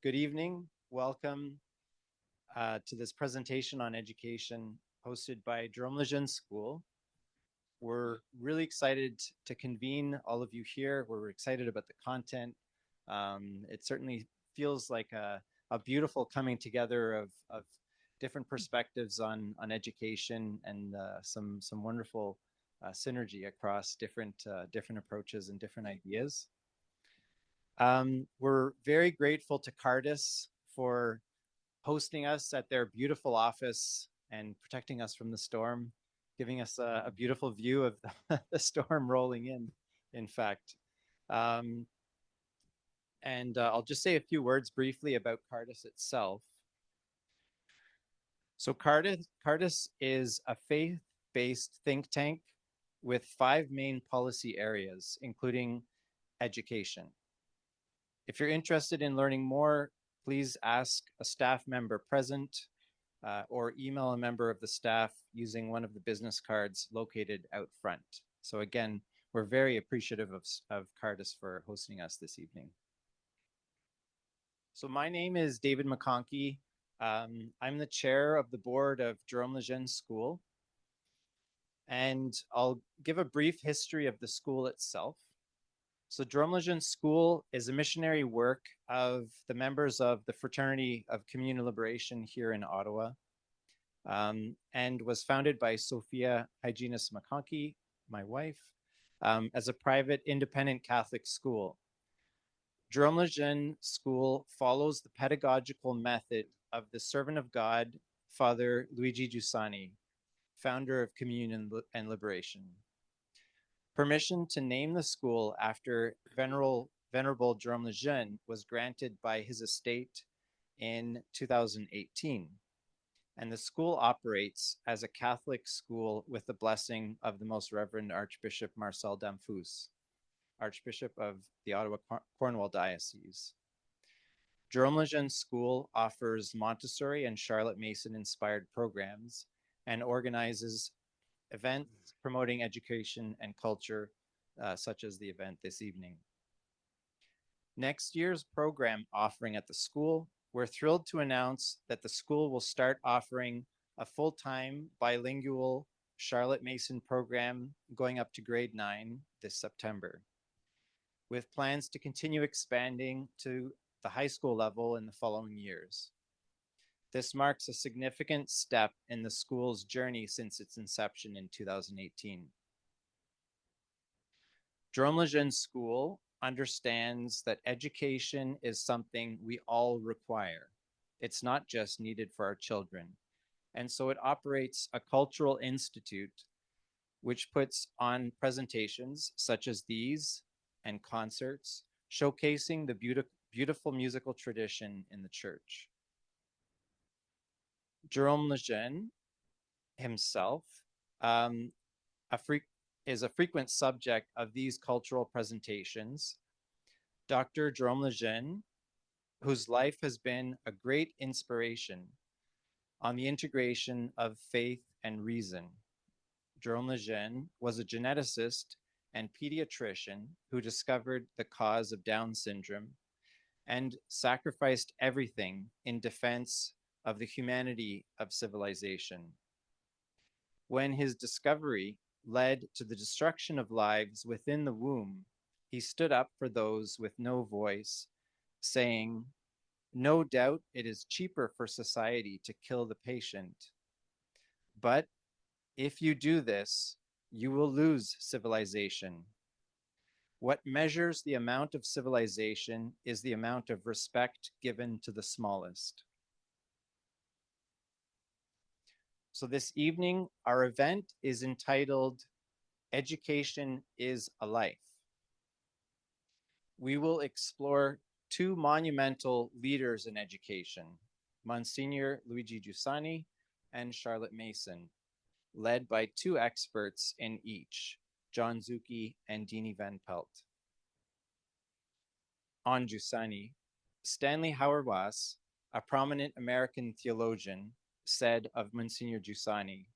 Good evening. Welcome to this presentation on education hosted by Jérôme Lejeune School. We're really excited to convene all of you here. We're excited about the content. It certainly feels like a beautiful coming together of different perspectives on education and some wonderful synergy across different approaches and different ideas. We're very grateful to Cardis for hosting us at their beautiful office and protecting us from the storm, giving us a beautiful view of the storm rolling in fact. I'll just say a few words briefly about Cardis itself. So Cardis is a faith-based think tank with 5 main policy areas, including education. If you're interested in learning more, please ask a staff member present or email a member of the staff using one of the business cards located out front. So again, we're very appreciative of Cardis for hosting us this evening. So my name is David McConkey. I'm the chair of the board of Jérôme Lejeune School. And I'll give a brief history of the school itself. So Jérôme Lejeune School is a missionary work of the members of the Fraternity of Communal Liberation here in Ottawa, and was founded by Sophia Hyginus McConkey, my wife, as a private independent Catholic school. Jérôme Lejeune School follows the pedagogical method of the servant of God, Father Luigi Giussani, founder of Communion and Liberation. Permission to name the school after Venerable Jérôme Lejeune was granted by his estate in 2018. And the school operates as a Catholic school with the blessing of the Most Reverend Archbishop Marcel Damphousse, Archbishop of the Ottawa-Cornwall Diocese. Jérôme Lejeune School offers Montessori and Charlotte Mason-inspired programs and organizes events promoting education and culture, such as the event this evening. Next year's program offering at the school, we're thrilled to announce that the school will start offering a full-time bilingual Charlotte Mason program going up to grade 9 this September, with plans to continue expanding to the high school level in the following years. This marks a significant step in the school's journey since its inception in 2018. Jérôme Lejeune School understands that education is something we all require. It's not just needed for our children. And so it operates a cultural institute which puts on presentations such as these and concerts, showcasing the beautiful musical tradition in the church. Jérôme Lejeune himself is a frequent subject of these cultural presentations. Dr. Jérôme Lejeune, whose life has been a great inspiration on the integration of faith and reason. Jérôme Lejeune was a geneticist and pediatrician who discovered the cause of Down syndrome and sacrificed everything in defense of the humanity of civilization. When his discovery led to the destruction of lives within the womb, he stood up for those with no voice, saying, "No doubt it is cheaper for society to kill the patient. But if you do this, you will lose civilization. What measures the amount of civilization is the amount of respect given to the smallest." So this evening, our event is entitled Education is a Life. We will explore 2 monumental leaders in education, Msgr Luigi Giussani and Charlotte Mason, led by 2 experts in each, John Zucchi and Dini Van Pelt. On Giussani, Stanley Hauerwas, a prominent American theologian, said of Msgr Giussani,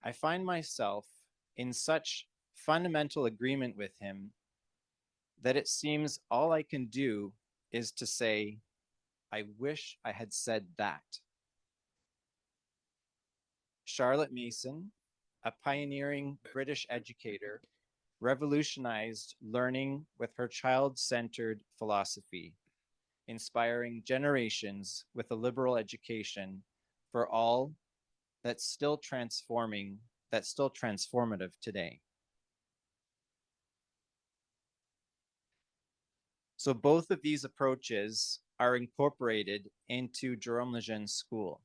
"I find myself in such fundamental agreement with him that it seems all I can do is to say, I wish I had said that. Charlotte Mason, a pioneering British educator, revolutionized learning with her child-centered philosophy, inspiring generations with a liberal education for all that's still transformative today. So both of these approaches are incorporated into Jérôme Lejeune's school.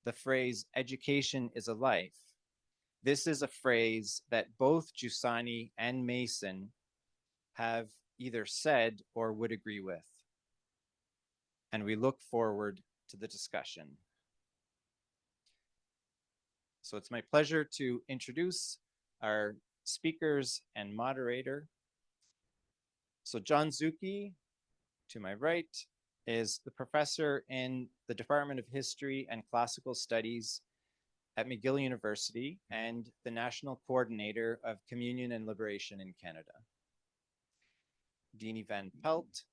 The phrase education is a life. This is a phrase that both Giussani and Mason have either said or would agree with. And we look forward to the discussion. So it's my pleasure to introduce our speakers and moderator. So John Zucchi, to my right, is the professor in the Department of History and Classical Studies at McGill University and the National Coordinator of Communion and Liberation in Canada. Deanie Van Pelt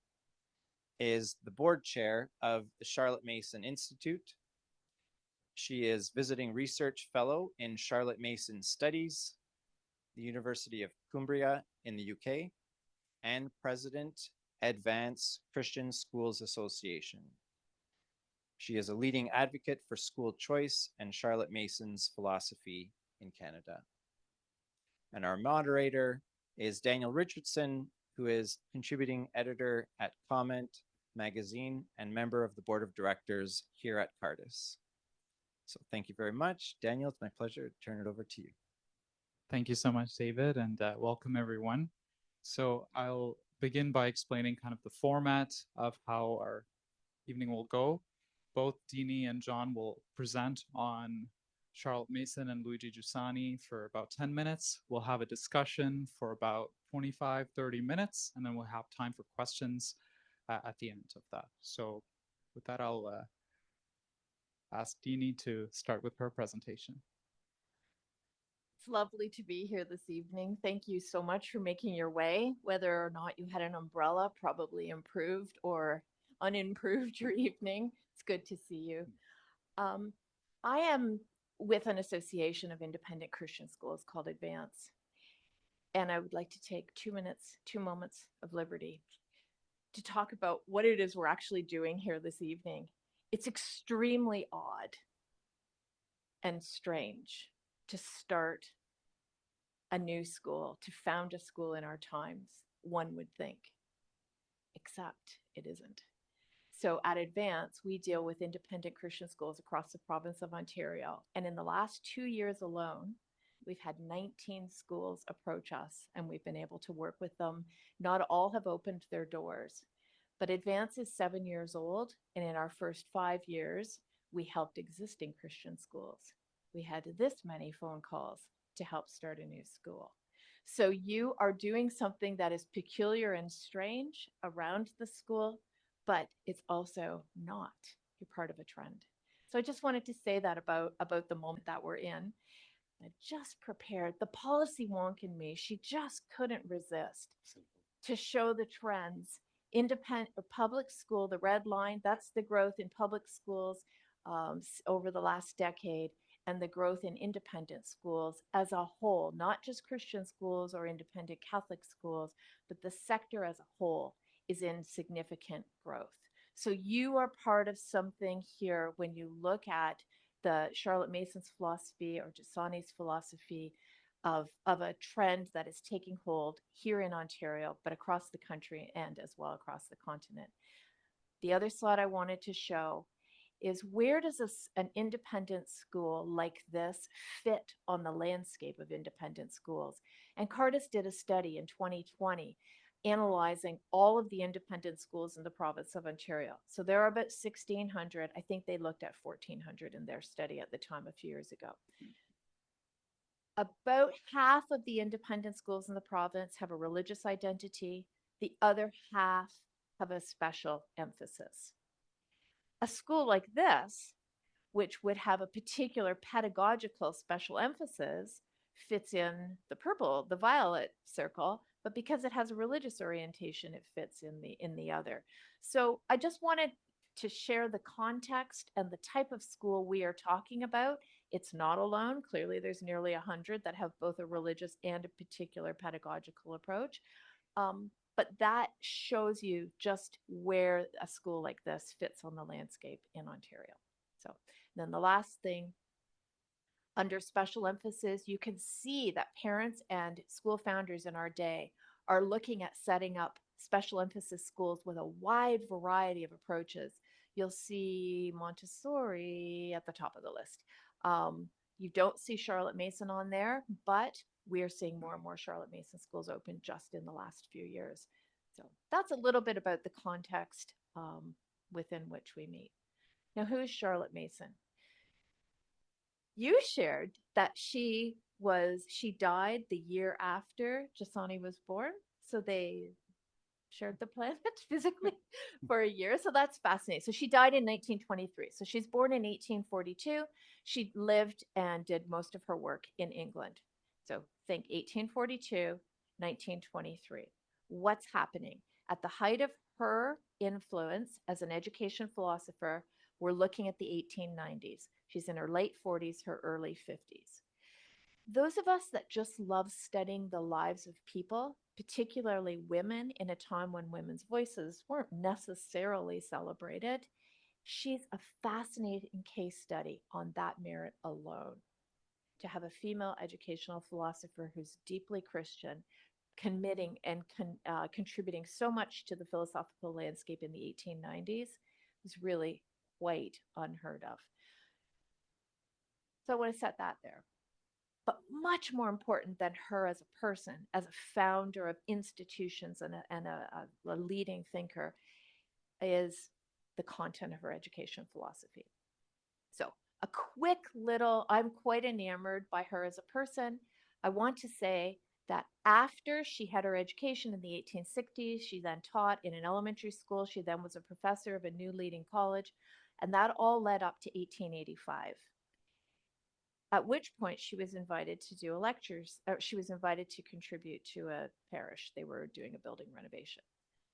is the board chair of the Charlotte Mason Institute. She is visiting research fellow in Charlotte Mason Studies, the University of Cumbria in the UK, and president, Advance Christian Schools Association. She is a leading advocate for school choice and Charlotte Mason's philosophy in Canada. And our moderator is Daniel Richardson, who is contributing editor at Comment magazine and member of the board of directors here at Cardis. So thank you very much. Daniel, it's my pleasure to turn it over to you. Thank you so much, David, and welcome everyone. So I'll begin by explaining kind of the format of how our evening will go. Both Deanie and John will present on Charlotte Mason and Luigi Giussani for about 10 minutes. We'll have a discussion for about 25, 30 minutes, and then we'll have time for questions at the end of that. So with that, I'll ask Deanie to start with her presentation. It's lovely to be here this evening. Thank you so much for making your way. Whether or not you had an umbrella, probably improved or unimproved your evening. It's good to see you. I am with an association of independent Christian schools called Advance. And I would like to take 2 moments of liberty to talk about what it is we're actually doing here this evening. It's extremely odd and strange to start a new school, to found a school in our times, one would think, except it isn't. So at Advance, we deal with independent Christian schools across the province of Ontario. And in the last 2 years alone, we've had 19 schools approach us and we've been able to work with them. Not all have opened their doors, but Advance is 7 years old. And in our first 5 years, we helped existing Christian schools. We had this many phone calls to help start a new school. So you are doing something that is peculiar and strange around the school, but it's also not. You're part of a trend. So I just wanted to say that about the moment that we're in. I just prepared the policy wonk in me. She just couldn't resist to show the trends. Independent public school, the red line, that's the growth in public schools over the last decade, and the growth in independent schools as a whole, not just Christian schools or independent Catholic schools, but the sector as a whole is in significant growth. So you are part of something here when you look at the Charlotte Mason's philosophy or Giussani's philosophy of a trend that is taking hold here in Ontario, but across the country and as well across the continent. The other slide I wanted to show is where does an independent school like this fit on the landscape of independent schools? And Cardis did a study in 2020 analyzing all of the independent schools in the province of Ontario. So there are about 1,600. I think they looked at 1,400 in their study at the time a few years ago. About half of the independent schools in the province have a religious identity. The other half have a special emphasis. A school like this, which would have a particular pedagogical special emphasis, fits in the purple, the violet circle, but because it has a religious orientation, it fits in the other. So I just wanted to share the context and the type of school we are talking about. It's not alone. Clearly, there's nearly 100 that have both a religious and a particular pedagogical approach. But that shows you just where a school like this fits on the landscape in Ontario. So then the last thing, under special emphasis, you can see that parents and school founders in our day are looking at setting up special emphasis schools with a wide variety of approaches. You'll see Montessori at the top of the list. You don't see Charlotte Mason on there, but we are seeing more and more Charlotte Mason schools open just in the last few years. So that's a little bit about the context within which we meet. Now, who is Charlotte Mason? You shared that she died the year after Giussani was born. So they shared the planet physically for a year. So that's fascinating. So she died in 1923. So she's born in 1842. She lived and did most of her work in England. So think 1842, 1923. What's happening? At the height of her influence as an education philosopher, we're looking at the 1890s. She's in her late 40s, her early 50s. Those of us that just love studying the lives of people, particularly women, in a time when women's voices weren't necessarily celebrated, she's a fascinating case study on that merit alone. To have a female educational philosopher who's deeply Christian, committing and contributing so much to the philosophical landscape in the 1890s was really quite unheard of. So I want to set that there. But much more important than her as a person, as a founder of institutions and a leading thinker, is the content of her education philosophy. So a quick little, I'm quite enamored by her as a person. I want to say that after she had her education in the 1860s, she then taught in an elementary school. She then was a professor of a new leading college, and that all led up to 1885. At which point she was invited to do lectures. She was invited to contribute to a parish. They were doing a building renovation.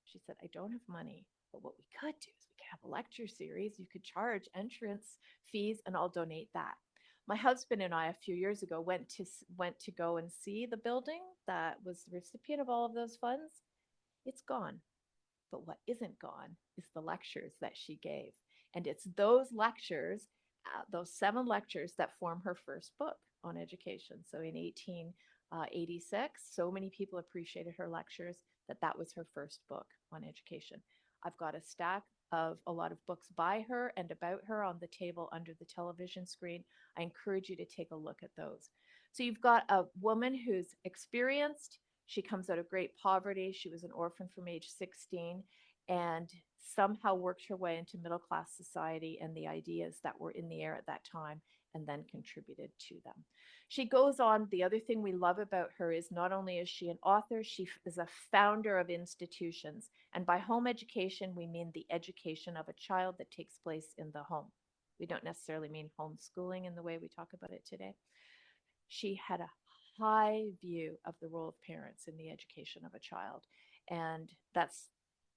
She said, I don't have money, but what we could do is we could have a lecture series. You could charge entrance fees and I'll donate that. My husband and I, a few years ago, went to go and see the building that was the recipient of all of those funds. It's gone. But what isn't gone is the lectures that she gave. And it's those lectures, those 7 lectures, that form her first book on education. So in 1886, so many people appreciated her lectures that was her first book on education. I've got a stack of a lot of books by her and about her on the table under the television screen. I encourage you to take a look at those. So you've got a woman who's experienced. She comes out of great poverty. She was an orphan from age 16 and somehow worked her way into middle class society and the ideas that were in the air at that time, and then contributed to them. She goes on. The other thing we love about her is not only is she an author, she is a founder of institutions. And by home education, we mean the education of a child that takes place in the home. We don't necessarily mean homeschooling in the way we talk about it today. She had a high view of the role of parents in the education of a child. And that's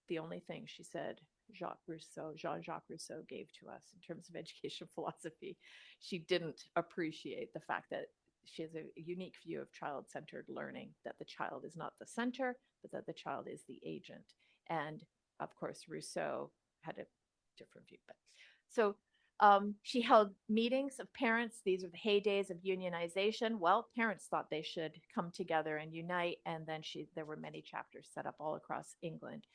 the only thing, she said, Jean-Jacques Rousseau gave to us in terms of education philosophy. She didn't appreciate the fact that she has a unique view of child-centered learning, that the child is not the center, but that the child is the agent. And of course, Rousseau had a different view. But so she held meetings of parents. These are the heydays of unionization. Well, parents thought they should come together and unite, and then there were many chapters set up all across England.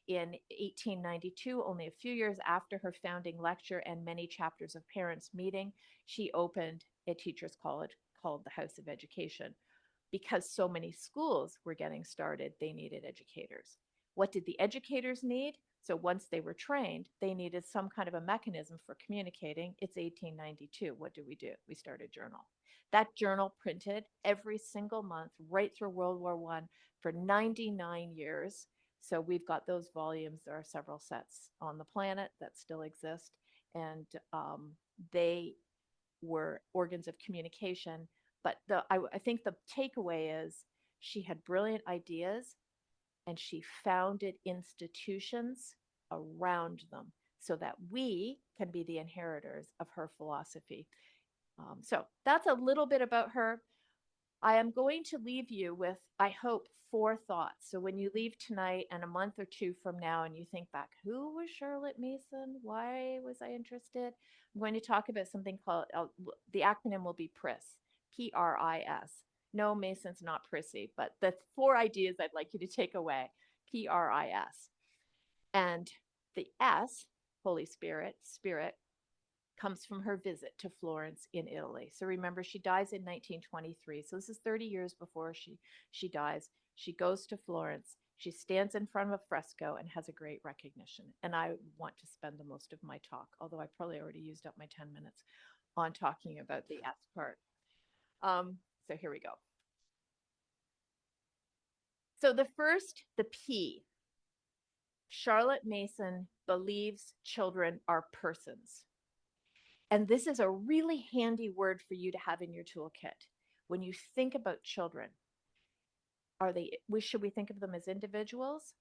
In 1892, only a few years after her founding lecture and many chapters of parents meeting, she opened a teachers' college called the House of Education. Because so many schools were getting started, they needed educators. What did the educators need? So once they were trained, they needed some kind of a mechanism for communicating. It's 1892. What do? We start a journal. That journal printed every single month right through World War I for 99 years. So we've got those volumes. There are several sets on the planet that still exist. And they were organs of communication. But I think the takeaway is She had brilliant ideas, and she founded institutions around them so that we can be the inheritors of her philosophy. So that's a little bit about her. I am going to leave you with, I hope, 4 thoughts. So when you leave tonight and a month or 2 from now and you think back, who was Charlotte Mason? Why was I interested? I'm going to talk about something called, the acronym will be PRIS, P-R-I-S. No, Mason's not prissy, but the 4 ideas I'd like you to take away, P-R-I-S. And the S, Holy Spirit, Spirit, comes from her visit to Florence in Italy. So remember, she dies in 1923. So this is 30 years before she dies. She goes to Florence. She stands in front of a fresco and has a great recognition. And I want to spend the most of my talk, although I probably already used up my 10 minutes on talking about the S part. So here we go. So the first, the P. Charlotte Mason believes children are persons. And this is a really handy word for you to have in your toolkit. When you think about children, should we think of them as individuals?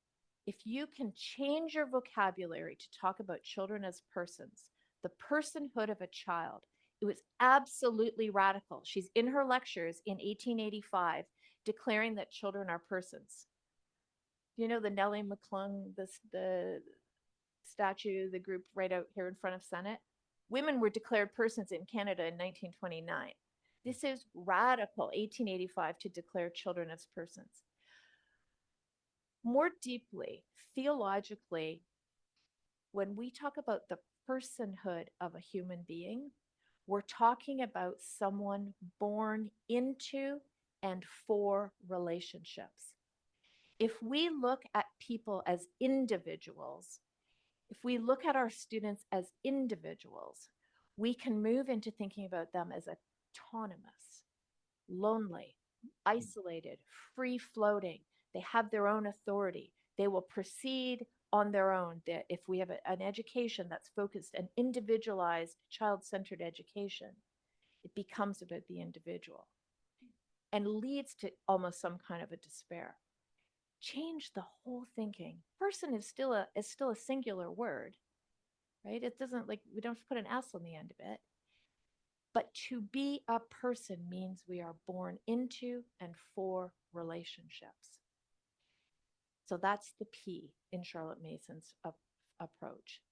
If you can change your vocabulary to talk about children as persons, the personhood of a child, it was absolutely radical. She's in her lectures in 1885 declaring that children are persons. You know the Nellie McClung, the statue, the group right out here in front of Senate? Women were declared persons in Canada in 1929. This is radical, 1885, to declare children as persons. More deeply, theologically, when we talk about the personhood of a human being, we're talking about someone born into and for relationships. If we look at people as individuals, if we look at our students as individuals, we can move into thinking about them as autonomous, lonely, isolated, free floating. They have their own authority. They will proceed on their own. If we have an education that's focused, an individualized, child-centered education, it becomes about the individual and leads to almost some kind of a despair. Change the whole thinking. Person is still a singular word, right? It doesn't, like, we don't have to put an S on the end of it. But to be a person means we are born into and for relationships. So that's the P in Charlotte Mason's approach.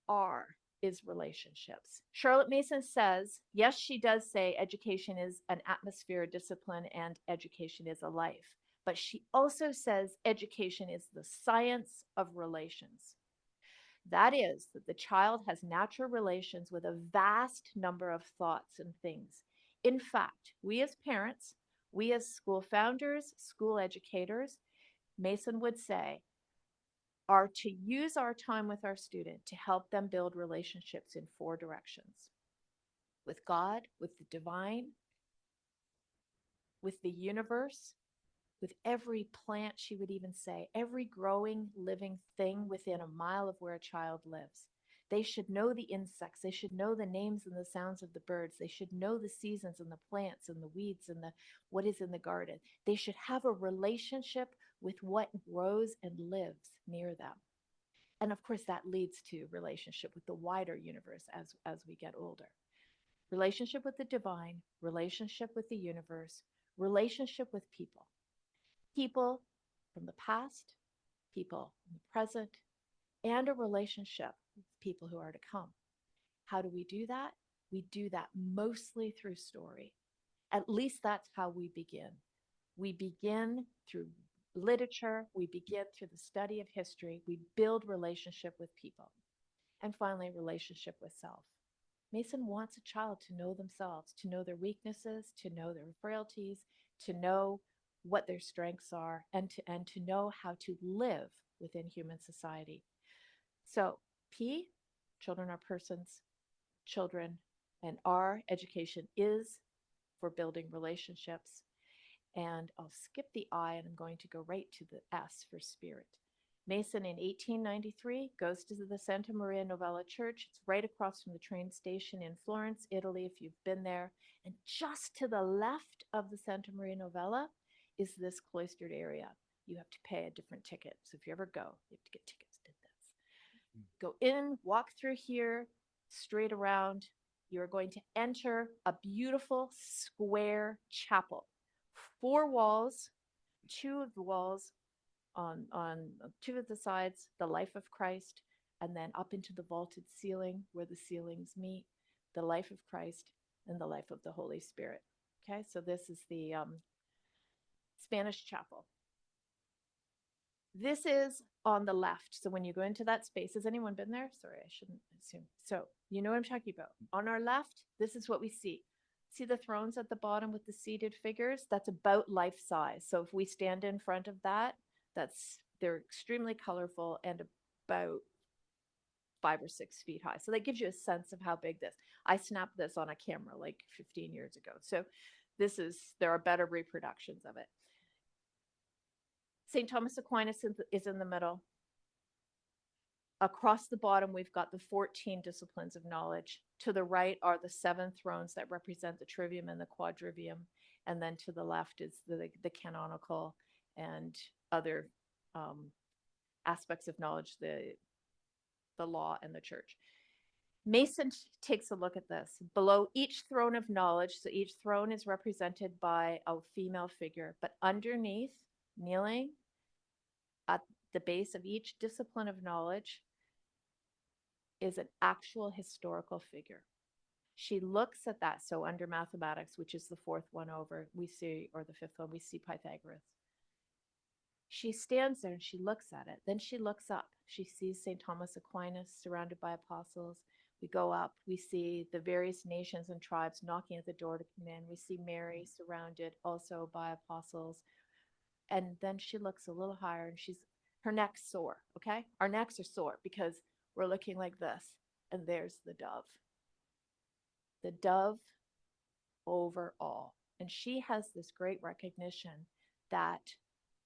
R is relationships. Charlotte Mason says, yes, she does say education is an atmosphere, discipline, and education is a life. But she also says education is the science of relations. That is, that the child has natural relations with a vast number of thoughts and things. In fact, we as parents, we as school founders, school educators, Mason would say, are to use our time with our student to help them build relationships in 4 directions. With God, with the divine, with the universe, with every plant, she would even say, every growing, living thing within a mile of where a child lives. They should know the insects. They should know the names and the sounds of the birds. They should know the seasons and the plants and the weeds and what is in the garden. They should have a relationship with what grows and lives near them. And of course, that leads to relationship with the wider universe as we get older. Relationship with the divine, relationship with the universe, relationship with people. People from the past, people in the present, and a relationship with people who are to come. How do we do that? We do that mostly through story. At least that's how we begin. We begin through literature. We begin through the study of history. We build relationship with people. And finally, relationship with self. Mason wants a child to know themselves, to know their weaknesses, to know their frailties, to know what their strengths are, and to know how to live within human society. So P, children are persons, children, and R, education is for building relationships. And I'll skip the I and I'm going to go right to the S for spirit. Mason in 1893 goes to the Santa Maria Novella Church. It's right across from the train station in Florence, Italy, if you've been there. And just to the left of the Santa Maria Novella is this cloistered area. You have to pay a different ticket. So if you ever go, you have to get tickets to this. Go in, walk through here, straight around. You're going to enter a beautiful square chapel. 4 walls, 2 of the walls on 2 of the sides, the life of Christ, and then up into the vaulted ceiling where the ceilings meet, the life of Christ and the life of the Holy Spirit. Okay, so this is the Spanish chapel. This is on the left. So when you go into that space, has anyone been there? Sorry, I shouldn't assume. So you know what I'm talking about. On our left, this is what we see. See the thrones at the bottom with the seated figures? That's about life size. So if we stand in front of that, they're extremely colorful and about 5 or 6 feet high. So that gives you a sense of how big this. I snapped this on a camera like 15 years ago. So there are better reproductions of it. St. Thomas Aquinas is in the middle. Across the bottom, we've got the 14 disciplines of knowledge. To the right are the 7 thrones that represent the trivium and the quadrivium. And then to the left is the canonical and other aspects of knowledge, the law and the church. Mason takes a look at this. Below each throne of knowledge, so each throne is represented by a female figure, but underneath, kneeling at the base of each discipline of knowledge, is an actual historical figure. She looks at that. So under mathematics, which is the 4th one over, we see, or the 5th one, we see Pythagoras. She stands there and she looks at it. Then she looks up. She sees St. Thomas Aquinas surrounded by apostles. We go up. We see the various nations and tribes knocking at the door to come in. We see Mary surrounded also by apostles. And then she looks a little higher and her neck's sore, okay? Our necks are sore because we're looking like this. And there's the dove. The dove over all. And she has this great recognition that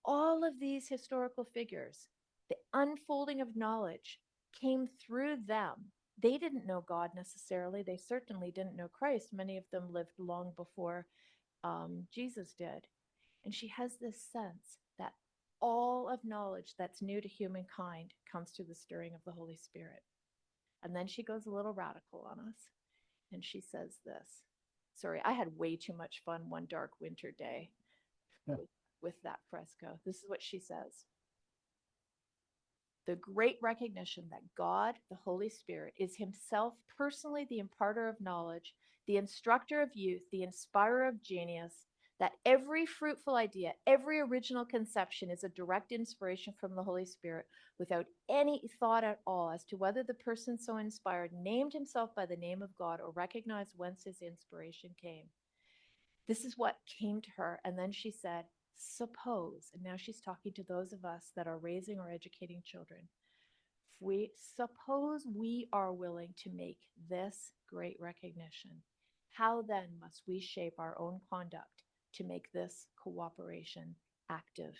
all of these historical figures, the unfolding of knowledge came through them. They didn't know God necessarily. They certainly didn't know Christ. Many of them lived long before Jesus did. And she has this sense that all of knowledge that's new to humankind comes through the stirring of the Holy Spirit. And then she goes a little radical on us. And she says this. Sorry, I had way too much fun one dark winter day with that fresco. This is what she says. The great recognition that God, the Holy Spirit, is himself personally the imparter of knowledge, the instructor of youth, the inspirer of genius, that every fruitful idea, every original conception is a direct inspiration from the Holy Spirit without any thought at all as to whether the person so inspired named himself by the name of God or recognized whence his inspiration came. This is what came to her. And then she said, suppose, and now she's talking to those of us that are raising or educating children, suppose we are willing to make this great recognition, how then must we shape our own conduct to make this cooperation active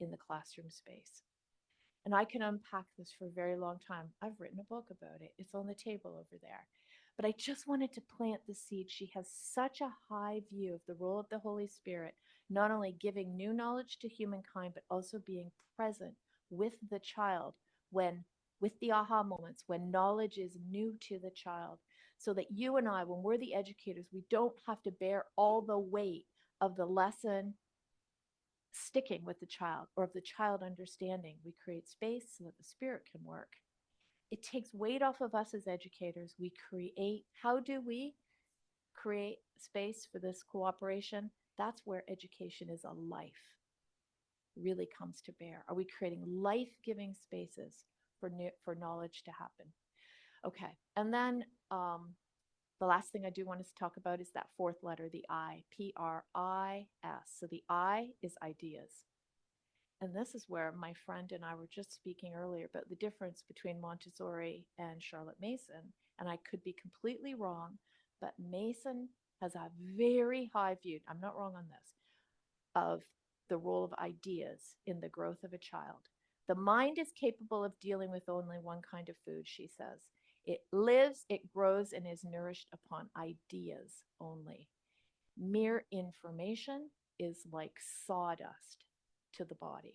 in the classroom space? And I can unpack this for a very long time. I've written a book about it. It's on the table over there. But I just wanted to plant the seed. She has such a high view of the role of the Holy Spirit, not only giving new knowledge to humankind, but also being present with the child with the aha moments, when knowledge is new to the child, so that you and I, when we're the educators, we don't have to bear all the weight of the lesson sticking with the child or of the child understanding. We create space so that the Spirit can work. It takes weight off of us as educators. How do we create space for this cooperation? That's where education is a life really comes to bear. Are we creating life-giving spaces for knowledge to happen? Okay, and then the last thing I do want us to talk about is that 4th letter, the I, P-R-I-S. So the I is ideas. And this is where my friend and I were just speaking earlier about the difference between Montessori and Charlotte Mason. And I could be completely wrong, but Mason has a very high view, I'm not wrong on this, of the role of ideas in the growth of a child. The mind is capable of dealing with only one kind of food, she says. It lives, it grows, and is nourished upon ideas only. Mere information is like sawdust to the body.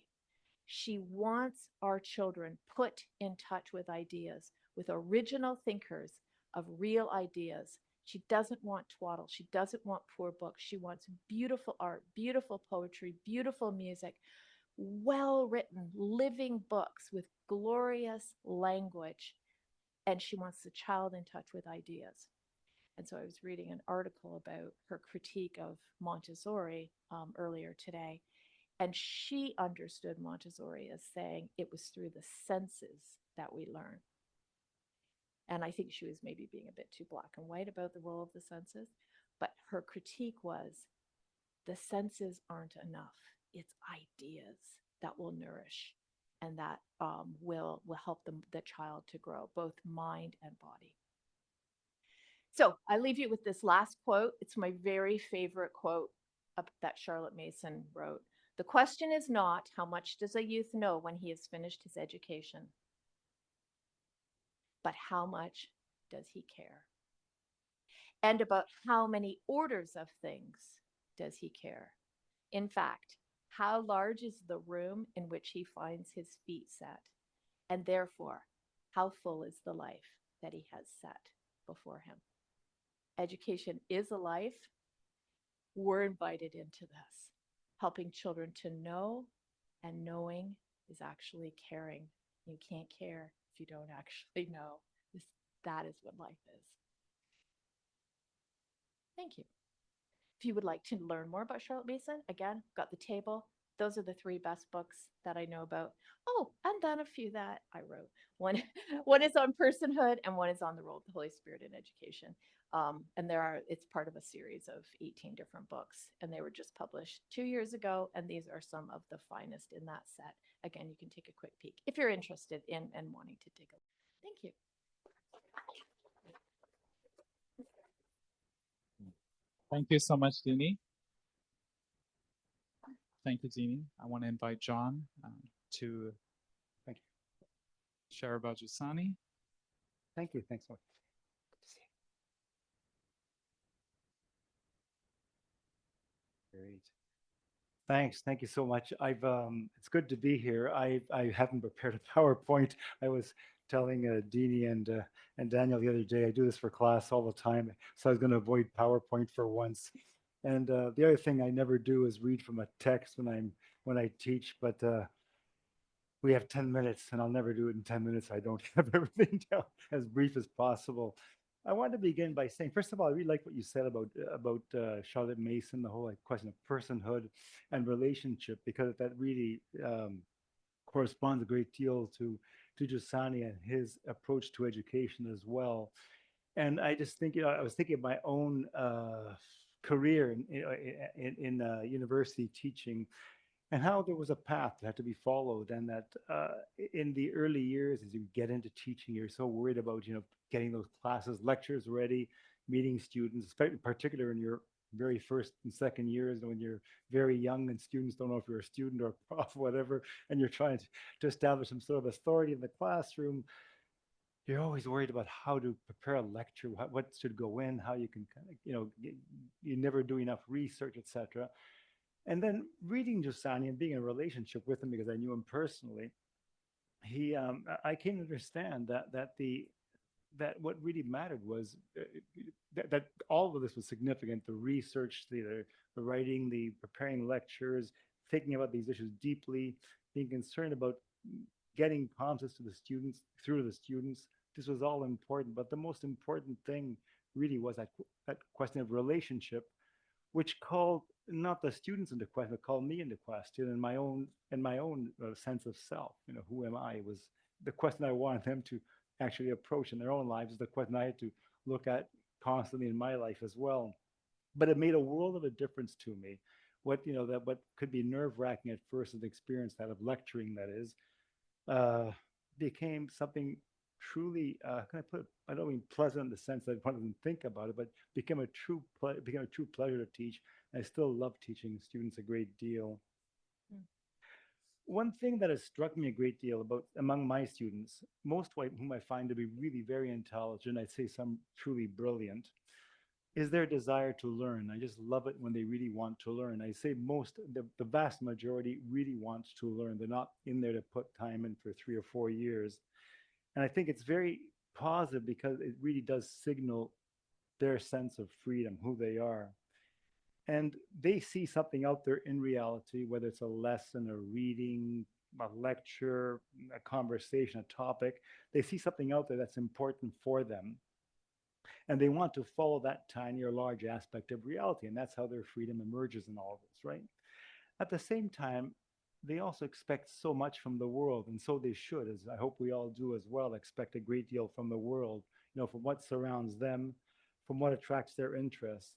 She wants our children put in touch with ideas, with original thinkers of real ideas. She doesn't want twaddle. She doesn't want poor books. She wants beautiful art, beautiful poetry, beautiful music, well written, living books with glorious language. And she wants the child in touch with ideas. And so I was reading an article about her critique of Montessori earlier today. And she understood Montessori as saying it was through the senses that we learn. And I think she was maybe being a bit too black and white about the role of the senses. But her critique was the senses aren't enough. It's ideas that will nourish and that will help the child to grow, both mind and body. So I leave you with this last quote. It's my very favorite quote that Charlotte Mason wrote. The question is not how much does a youth know when he has finished his education, but how much does he care? And about how many orders of things does he care? In fact, how large is the room in which he finds his feet set? And therefore, how full is the life that he has set before him? Education is a life. We're invited into this, helping children to know, and knowing is actually caring. You can't care if you don't actually know. That is what life is. Thank you. If you would like to learn more about Charlotte Mason, again, got the table. Those are the 3 best books that I know about. Oh, and then a few that I wrote. One is on personhood, and one is on the role of the Holy Spirit in education. And it's part of a series of 18 different books, and they were just published 2 years ago. And these are some of the finest in that set. Again, you can take a quick peek if you're interested in and wanting to take a look. Thank you. Thank you so much, Dini. Thank you, Dini. I want to invite John to Thank you. share about Giussani. Thank you. Thanks so much. Good to see you. Great. Thanks. Thank you so much. It's good to be here. I haven't prepared a PowerPoint. I was telling Deanie and Daniel the other day, I do this for class all the time, so I was going to avoid PowerPoint for once. And the other thing I never do is read from a text when I teach, but we have 10 minutes and I'll never do it in 10 minutes. I don't have everything down as brief as possible. I want to begin by saying, first of all, I really like what you said about Charlotte Mason, the whole question of personhood and relationship, because that really corresponds a great deal to Giussani and his approach to education as well. And I just think, I was thinking of my own career in university teaching, and how there was a path that had to be followed, and that in the early years, as you get into teaching, you're so worried about getting those classes, lectures ready, meeting students, especially particular in your very first and second years, when you're very young and students don't know if you're a student or a prof or whatever, and you're trying to establish some sort of authority in the classroom. You're always worried about how to prepare a lecture, what should go in, how you can you never do enough research, etc. And then reading Giussani and being in a relationship with him, because I knew him personally, I came to understand that what really mattered was that all of this was significant: the research, the writing, the preparing lectures, thinking about these issues deeply, being concerned about getting concepts to the students through the students. This was all important, but the most important thing really was that question of relationship, which called not the students into question, but called me into question, and my own sense of self. Who am I? Was the question I wanted them to actually approach in their own lives. Is the question I had to look at constantly in my life as well. But it made a world of a difference to me. What could be nerve-wracking at first, an experience that of lecturing, that is, became something truly, can I put it, I don't mean pleasant in the sense that one doesn't think about it, but became a true pleasure to teach. I still love teaching students a great deal. One thing that has struck me a great deal about among my students, most whom I find to be really very intelligent, I'd say some truly brilliant, is their desire to learn. I just love it when they really want to learn. I say the vast majority really wants to learn. They're not in there to put time in for 3 or 4 years. And I think it's very positive because it really does signal their sense of freedom, who they are. And they see something out there in reality, whether it's a lesson, a reading, a lecture, a conversation, a topic. They see something out there that's important for them. And they want to follow that tiny or large aspect of reality. And that's how their freedom emerges in all of this, right? At the same time, they also expect so much from the world, and so they should, as I hope we all do as well, expect a great deal from the world, from what surrounds them, from what attracts their interest.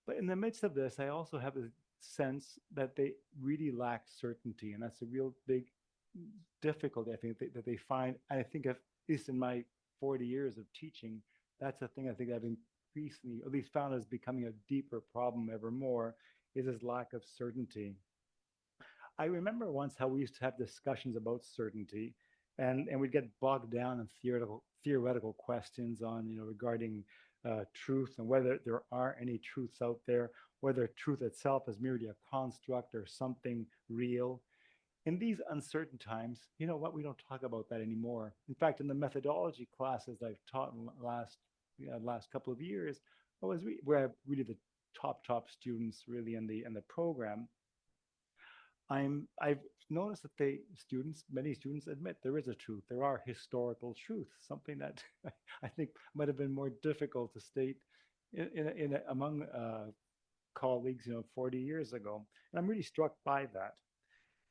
But in the midst of this, I also have a sense that they really lack certainty, and that's a real big difficulty, I think, that they find. And I think, at least in my 40 years of teaching, that's a thing I think I've increasingly, at least found as becoming a deeper problem ever more, is this lack of certainty. I remember once how we used to have discussions about certainty, and we'd get bogged down in theoretical questions on, regarding truth and whether there are any truths out there, whether truth itself is merely a construct or something real. In these uncertain times, you know what? We don't talk about that anymore. In fact, in the methodology classes I've taught in the last couple of years, where I'm really the top students really in the program. I've noticed that many students admit there is a truth. There are historical truths, something that I think might have been more difficult to state among colleagues, 40 years ago. And I'm really struck by that.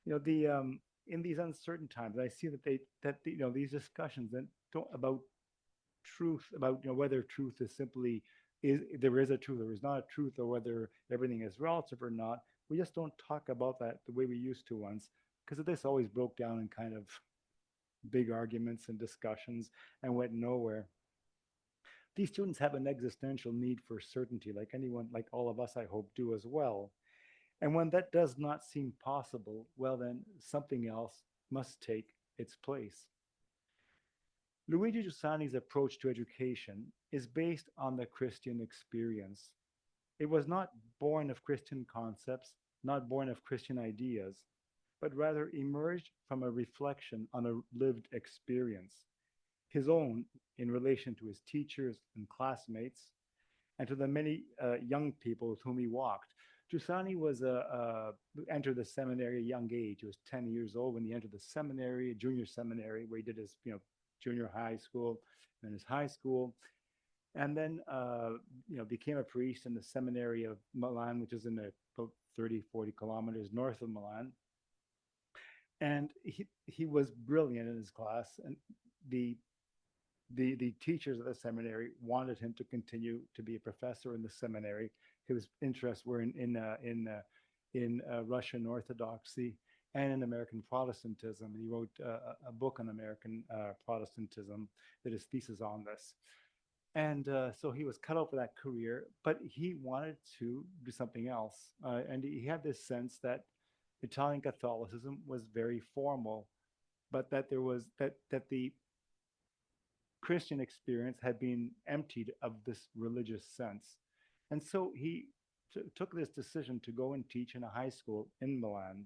In these uncertain times, I see that these discussions that don't about truth, about whether truth is simply there is a truth, there is not a truth, or whether everything is relative or not. We just don't talk about that the way we used to once, because this always broke down in kind of big arguments and discussions and went nowhere. These students have an existential need for certainty, like anyone, like all of us, I hope, do as well. And when that does not seem possible, well, then something else must take its place. Luigi Giussani's approach to education is based on the Christian experience. It was not born of Christian concepts, not born of Christian ideas, but rather emerged from a reflection on a lived experience, his own in relation to his teachers and classmates, and to the many young people with whom he walked. Giussani entered the seminary at a young age. He was 10 years old when he entered the seminary, a junior seminary, where he did his junior high school and his high school. And then, became a priest in the seminary of Milan, which is in about 30, 40 kilometers north of Milan. And he was brilliant in his class. And the teachers of the seminary wanted him to continue to be a professor in the seminary. His interests were in Russian Orthodoxy and in American Protestantism. And he wrote a book on American Protestantism, did his thesis on this. And so he was cut out for that career, but he wanted to do something else. And he had this sense that Italian Catholicism was very formal, but that the Christian experience had been emptied of this religious sense. And so he took this decision to go and teach in a high school in Milan.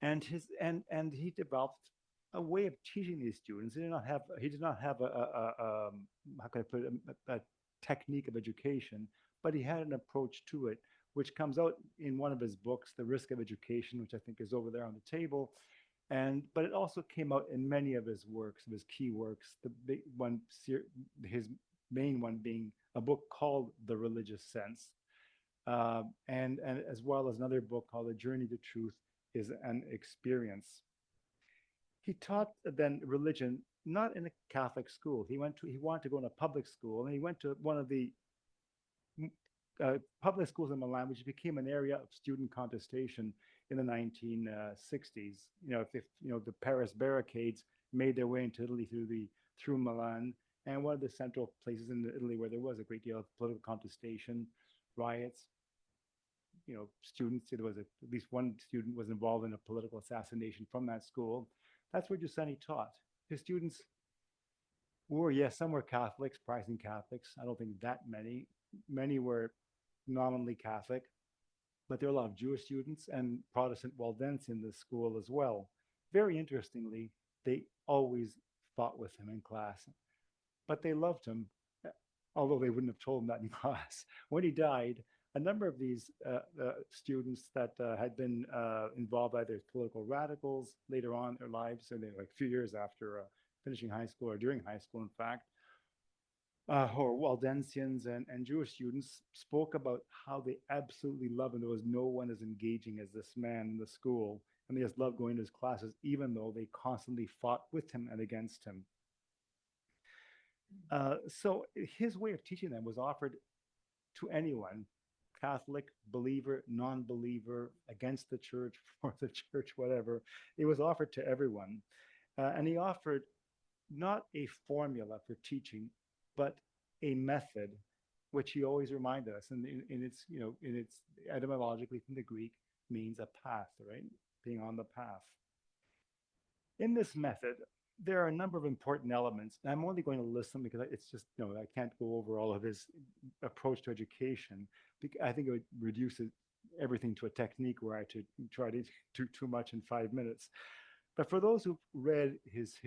And he developed a way of teaching these students. He did not have a how can I put it, a technique of education, but he had an approach to it, which comes out in one of his books, The Risk of Education, which I think is over there on the table. But it also came out in many of his works, of his key works. The big one, his main one being a book called The Religious Sense, and as well as another book called The Journey to Truth is an Experience. He taught then religion not in a Catholic school. He wanted to go in a public school, and he went to one of the public schools in Milan, which became an area of student contestation in the 1960s. If the Paris barricades made their way into Italy through Milan, and one of the central places in Italy where there was a great deal of political contestation, riots. students. There was at least one student was involved in a political assassination from that school. That's where Giussani taught. His students were, yes, some were Catholics, Protestant Catholics. I don't think that many. Many were nominally Catholic, but there were a lot of Jewish students and Protestant Waldensians in the school as well. Very interestingly, they always fought with him in class, but they loved him, although they wouldn't have told him that in class. When he died, a number of these students that had been involved either as political radicals later on in their lives, so they like a few years after finishing high school or during high school, in fact, or Waldensians and Jewish students spoke about how they absolutely loved him. There was no one as engaging as this man in the school, and they just loved going to his classes, even though they constantly fought with him and against him. So his way of teaching them was offered to anyone, Catholic, believer, non-believer, against the church, for the church, whatever. It was offered to everyone. And he offered not a formula for teaching, but a method, which he always reminded us, and in its, in its etymologically from the Greek, means a path, right? Being on the path. In this method, there are a number of important elements. And I'm only going to list them because it's just, I can't go over all of his approach to education. I think it would reduce everything to a technique where I had to try to do too much in 5 minutes. But for those who've read his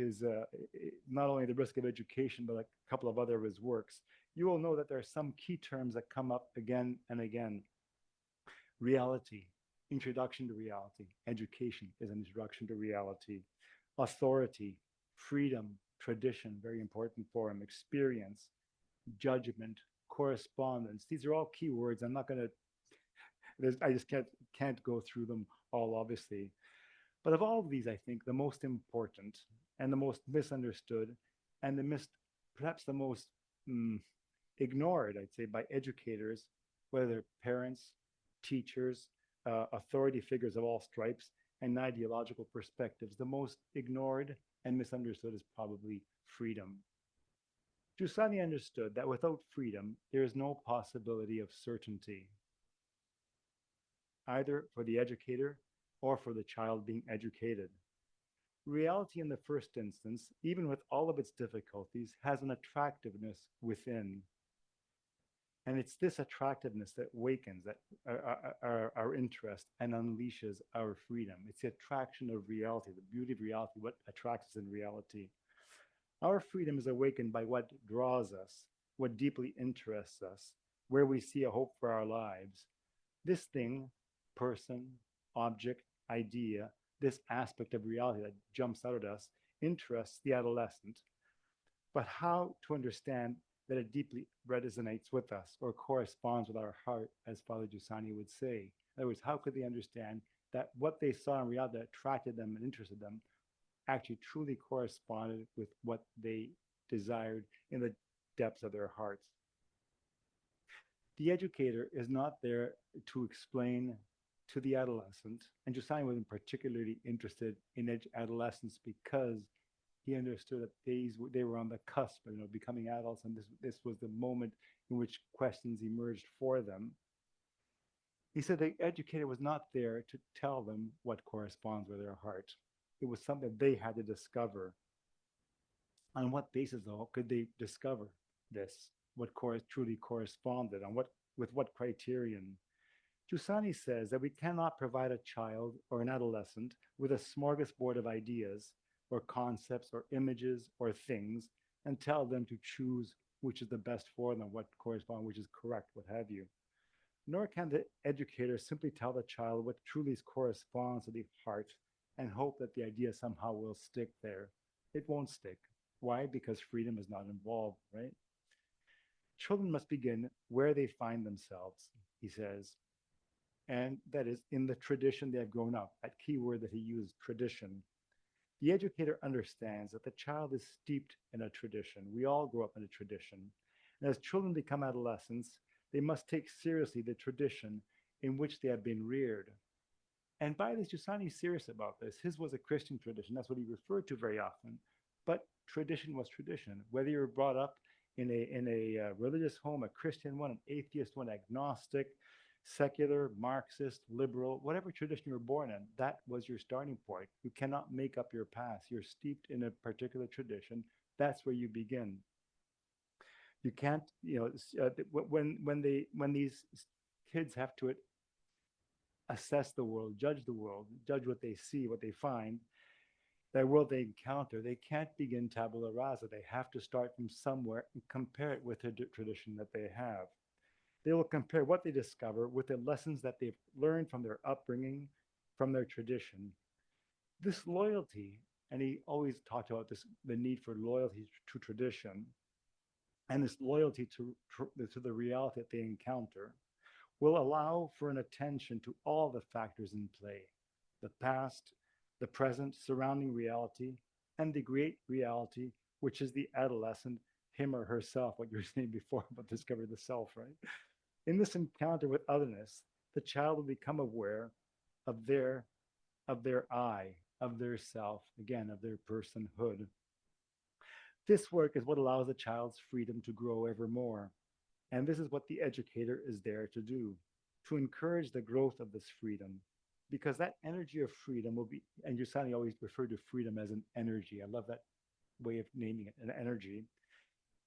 not only The Risk of Education, but a couple of other of his works, you will know that there are some key terms that come up again and again. Reality, introduction to reality. Education is an introduction to reality. Authority, freedom, tradition, very important for him. Experience, judgment, correspondence. These are all key words. I'm not going to, I just can't go through them all, obviously. But of all of these, I think the most important and the most misunderstood and perhaps the most ignored, I'd say, by educators, whether they're parents, teachers, authority figures of all stripes, and ideological perspectives, the most ignored and misunderstood is probably freedom. Giussani understood that without freedom, there is no possibility of certainty, either for the educator or for the child being educated. Reality in the first instance, even with all of its difficulties, has an attractiveness within. And it's this attractiveness that wakens our interest and unleashes our freedom. It's the attraction of reality, the beauty of reality, what attracts us in reality. Our freedom is awakened by what draws us, what deeply interests us, where we see a hope for our lives. This thing, person, object, idea, this aspect of reality that jumps out at us, interests the adolescent. But how to understand that it deeply resonates with us or corresponds with our heart, as Father Giussani would say. In other words, how could they understand that what they saw in reality that attracted them and interested them actually truly corresponded with what they desired in the depths of their hearts? The educator is not there to explain to the adolescent, and Giussani wasn't particularly interested in adolescents because he understood that they were on the cusp of becoming adults, and this was the moment in which questions emerged for them. He said the educator was not there to tell them what corresponds with their heart. It was something they had to discover. On what basis, though, could they discover this? What truly corresponded? With what criterion? Giussani says that we cannot provide a child or an adolescent with a smorgasbord of ideas or concepts or images or things and tell them to choose which is the best for them, what corresponds, which is correct, what have you. Nor can the educator simply tell the child what truly corresponds to the heart and hope that the idea somehow will stick there. It won't stick. Why? Because freedom is not involved, right? Children must begin where they find themselves, he says, and that is in the tradition they have grown up. That key word that he used, tradition. The educator understands that the child is steeped in a tradition. We all grow up in a tradition. And as children become adolescents, they must take seriously the tradition in which they have been reared. And by this, Giussani is serious about this. His was a Christian tradition. That's what he referred to very often. But tradition was tradition. Whether you were brought up in a religious home, a Christian one, an atheist one, agnostic, Secular, Marxist, liberal, whatever tradition you were born in, that was your starting point. You cannot make up your past. You're steeped in a particular tradition. That's where you begin. You can't, when these kids have to assess the world, judge what they see, what they find, that world they encounter, they can't begin tabula rasa. They have to start from somewhere and compare it with the tradition that they have. They will compare what they discover with the lessons that they've learned from their upbringing, from their tradition. This loyalty, and he always talked about this, the need for loyalty to tradition, and this loyalty to the reality that they encounter, will allow for an attention to all the factors in play: the past, the present surrounding reality, and the great reality, which is the adolescent, him or herself, what you were saying before about discovering the self, right? In this encounter with otherness, the child will become aware of their I, of their self, again, of their personhood. This work is what allows a child's freedom to grow ever more. And this is what the educator is there to do, to encourage the growth of this freedom. Because that energy of freedom will be, and Giussani always referred to freedom as an energy. I love that way of naming it, an energy.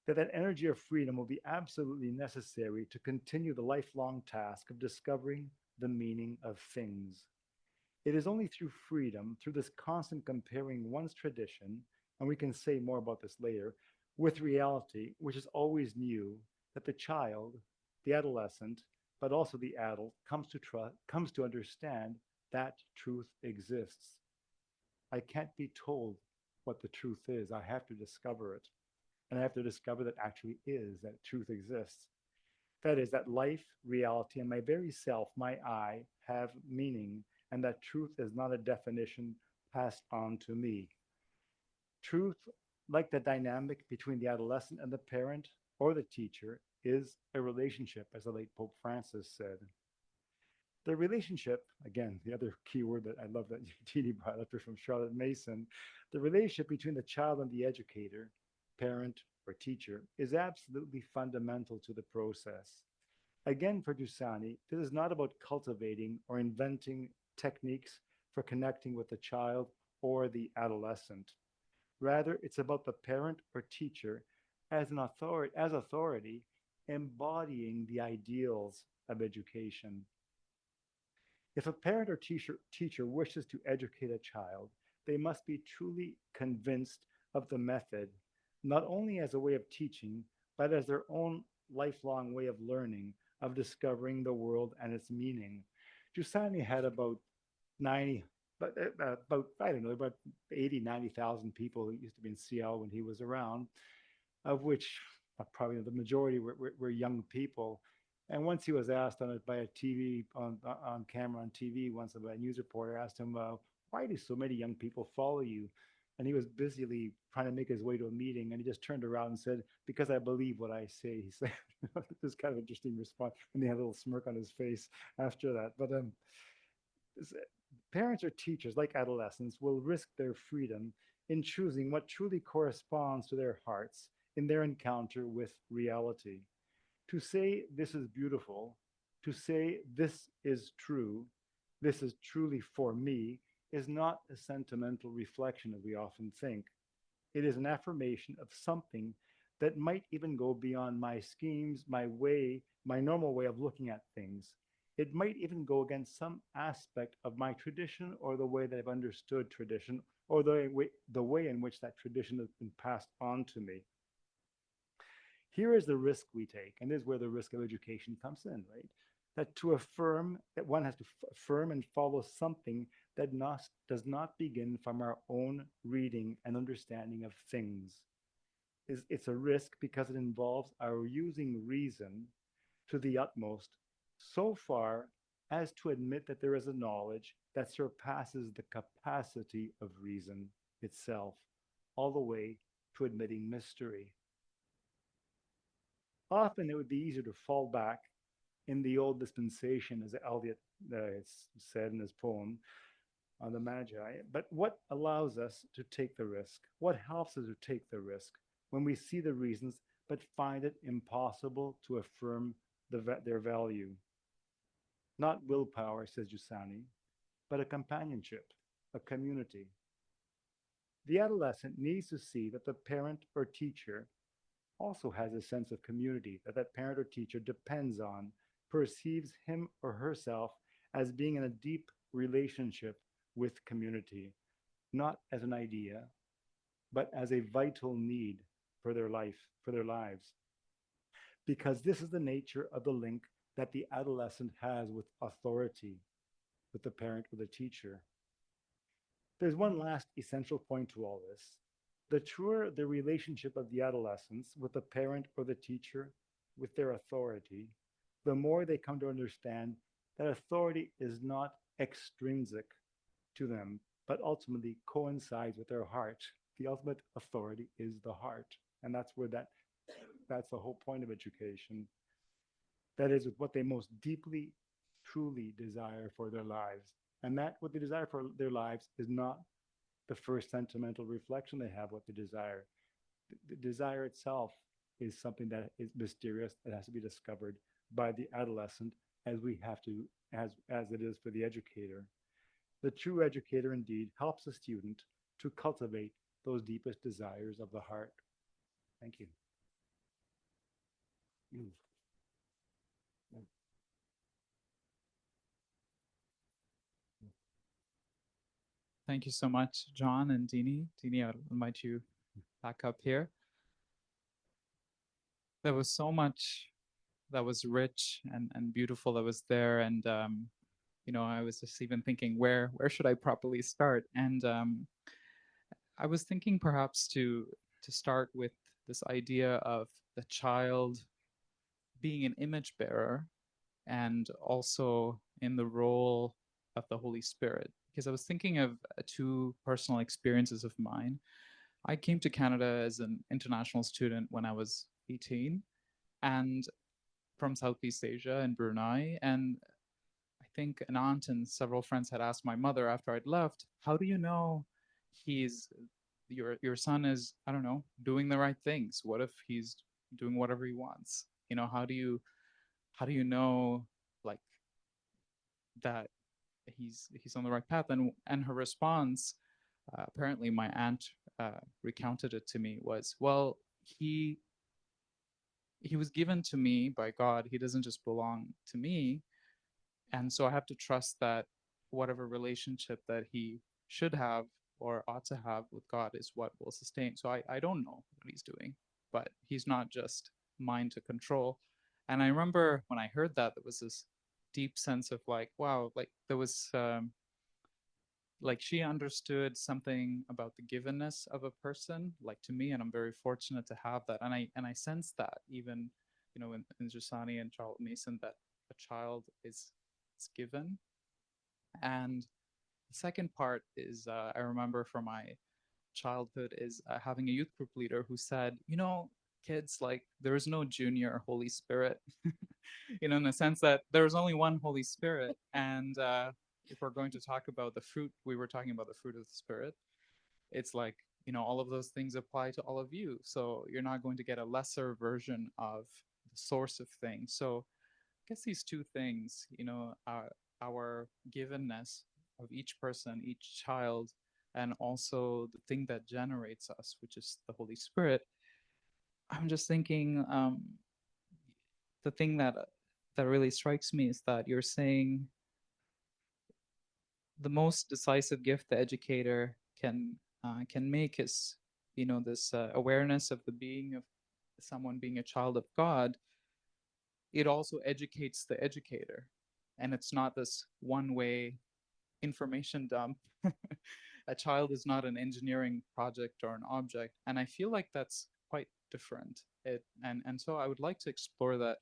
That energy of freedom will be absolutely necessary to continue the lifelong task of discovering the meaning of things. It is only through freedom, through this constant comparing one's tradition, and we can say more about this later, with reality, which is always new, that the child, the adolescent, but also the adult comes to understand that truth exists. I can't be told what the truth is. I have to discover it. And I have to discover that actually is, that truth exists. That is, that life, reality, and my very self, my I, have meaning, and that truth is not a definition passed on to me. Truth, like the dynamic between the adolescent and the parent or the teacher, is a relationship, as the late Pope Francis said. The relationship, again, the other key word that I love that Jeannie brought up from Charlotte Mason, the relationship between the child and the educator, parent or teacher, is absolutely fundamental to the process. Again, for Giussani, this is not about cultivating or inventing techniques for connecting with the child or the adolescent. Rather, it's about the parent or teacher as authority embodying the ideals of education. If a parent or teacher wishes to educate a child, they must be truly convinced of the method, not only as a way of teaching, but as their own lifelong way of learning, of discovering the world and its meaning. Giussani had about 90, about, I don't know, about 80, 90,000 people who used to be in CL when he was around, of which probably the majority were young people. And once he was asked on it by a TV, on camera on TV, once by a news reporter asked him, why do so many young people follow you? And he was busily trying to make his way to a meeting, and he just turned around and said, because I believe what I say. He said, this kind of interesting response. And he had a little smirk on his face after that. But parents or teachers, like adolescents, will risk their freedom in choosing what truly corresponds to their hearts in their encounter with reality. To say this is beautiful, to say this is true, this is truly for me, is not a sentimental reflection as we often think. It is an affirmation of something that might even go beyond my schemes, my normal way of looking at things. It might even go against some aspect of my tradition or the way that I've understood tradition or the way in which that tradition has been passed on to me. Here is the risk we take, and this is where the risk of education comes in, right? That one has to affirm and follow something that does not begin from our own reading and understanding of things. It's a risk because it involves our using reason to the utmost, so far as to admit that there is a knowledge that surpasses the capacity of reason itself, all the way to admitting mystery. Often it would be easier to fall back in the old dispensation, as Eliot said in his poem on the Magi. But what allows us to take the risk? What helps us to take the risk when we see the reasons but find it impossible to affirm their value? Not willpower, says Giussani, but a companionship, a community. The adolescent needs to see that the parent or teacher also has a sense of community that that parent or teacher depends on, perceives him or herself as being in a deep relationship with community, not as an idea, but as a vital need for their life, for their lives. Because this is the nature of the link that the adolescent has with authority, with the parent or the teacher. There's one last essential point to all this. The truer the relationship of the adolescents with the parent or the teacher, with their authority, the more they come to understand that authority is not extrinsic to them, but ultimately coincides with their heart. The ultimate authority is the heart. And that's the whole point of education. That is what they most deeply, truly desire for their lives. And that what they desire for their lives is not the first sentimental reflection they have what they desire. The desire itself is something that is mysterious. It has to be discovered by the adolescent as we have to, as it is for the educator. The true educator indeed helps the student to cultivate those deepest desires of the heart. Thank you. Thank you so much, John and Dini. Dini, I'll invite you back up here. There was so much that was rich and beautiful that was there. And, I was just even thinking, where should I properly start? And I was thinking perhaps to start with this idea of the child being an image bearer and also in the role of the Holy Spirit. Because I was thinking of two personal experiences of mine. I came to Canada as an international student when I was 18 and from Southeast Asia and Brunei. And I think an aunt and several friends had asked my mother after I'd left, how do you know he's your son is, I don't know, doing the right things? What if he's doing whatever he wants? How do you know like that he's on the right path? And her response, apparently my aunt recounted it to me, was, well, he was given to me by God. He doesn't just belong to me. And so I have to trust that whatever relationship that he should have or ought to have with God is what will sustain. So I don't know what he's doing, but he's not just mine to control. And I remember when I heard that, there was this deep sense of like, wow, like there was like she understood something about the givenness of a person, like to me, and I'm very fortunate to have that. And I sense that even, in Giussani and Charles Mason, that a child is given. And the second part is I remember from my childhood is having a youth group leader who said, kids, like there is no junior Holy Spirit, in the sense that there's only one Holy Spirit. And if we're going to talk about the fruit, we were talking about the fruit of the Spirit. It's like, all of those things apply to all of you. So you're not going to get a lesser version of the source of things. So I guess these two things, our givenness of each person, each child, and also the thing that generates us, which is the Holy Spirit. I'm just thinking, the thing that really strikes me is that you're saying the most decisive gift the educator can make is, this awareness of the being of someone being a child of God. It also educates the educator, and it's not this one-way information dump. A child is not an engineering project or an object, and I feel like that's quite different. And so I would like to explore that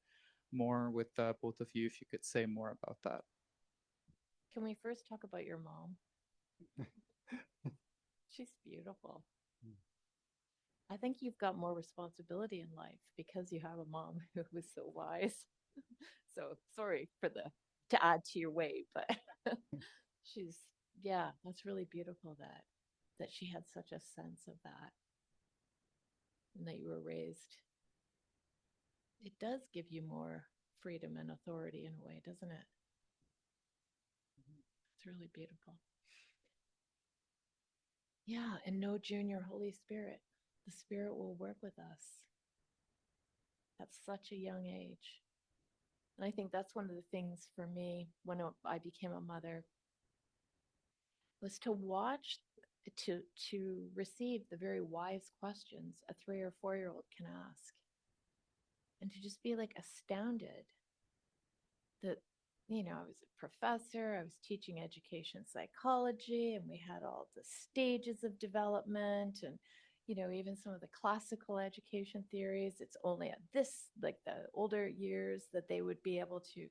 more with both of you, if you could say more about that. Can we first talk about your mom? She's beautiful. I think you've got more responsibility in life because you have a mom who was so wise. So sorry to add to your weight, but yeah, that's really beautiful that she had such a sense of that and that you were raised. It does give you more freedom and authority in a way, doesn't it? It's really beautiful. Yeah, and no junior Holy Spirit. The Spirit will work with us at such a young age. And I think that's one of the things for me when I became a mother was to watch, to receive the very wise questions a 3 or 4 year old can ask, and to just be like astounded that, I was a professor, I was teaching education psychology, and we had all the stages of development and, even some of the classical education theories. It's only at this, like the older years, that they would be able to